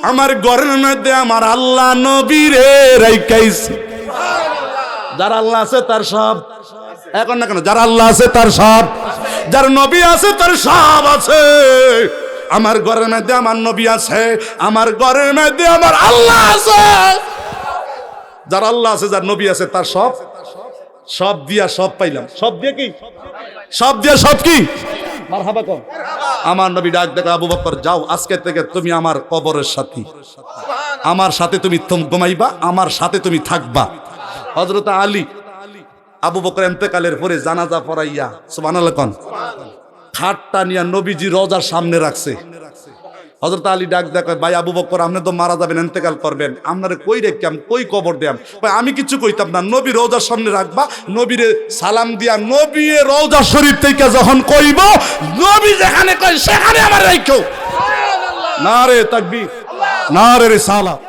আমার ঘরের মধ্যে আমার আল্লাহ নবীরে রাইখাইছে। যার আল্লাহ আছে তার সব, এখন না কেন, যার আল্লাহ আছে তার সব, যার নবী আছে তার সব আছে। আমার ঘরের মধ্যে আমার নবী আছে, আমার ঘরের মধ্যে আমার আল্লাহ আছে। যার আল্লাহ আছে, যার নবী আছে তার সব, সব দিয়া সব পাইলাম। সব দিয়ে কি? সব দিয়া সব কি? মারহাবা কর। আমার নবী ডাক দেখো, আবু বকর যাও, আজকে থেকে তুমি আমার কবরের সাথী, আমার সাথে তুমি ঘুমাইবা, আমার সাথে তুমি থাকবা। হযরত আলী আবু বকর ইন্তেকালের পরে জানাজা পড়াইয়া, সুবহানাল্লাহ কোন, খাটটা নিয়ে নবীজি রওজার সামনে রাখছে। হযরত আলী ডাক দেখো, ভাই আবু বকর আপনি তো মারা যাবেন, ইন্তেকাল করবেন, আপনারে কই রেখাম, কই কবর দেয়াম? ভাই আমি কিছু কইতাম না, নবী রওজার সামনে রাখবা, নবীরে সালাম দিয়া নবী রওজা শরীফ থেকে যখন কইব, নবী যেখানে কয় সেখানে আমার রাখো। নারে তাকবীর, নারে রিসালাত।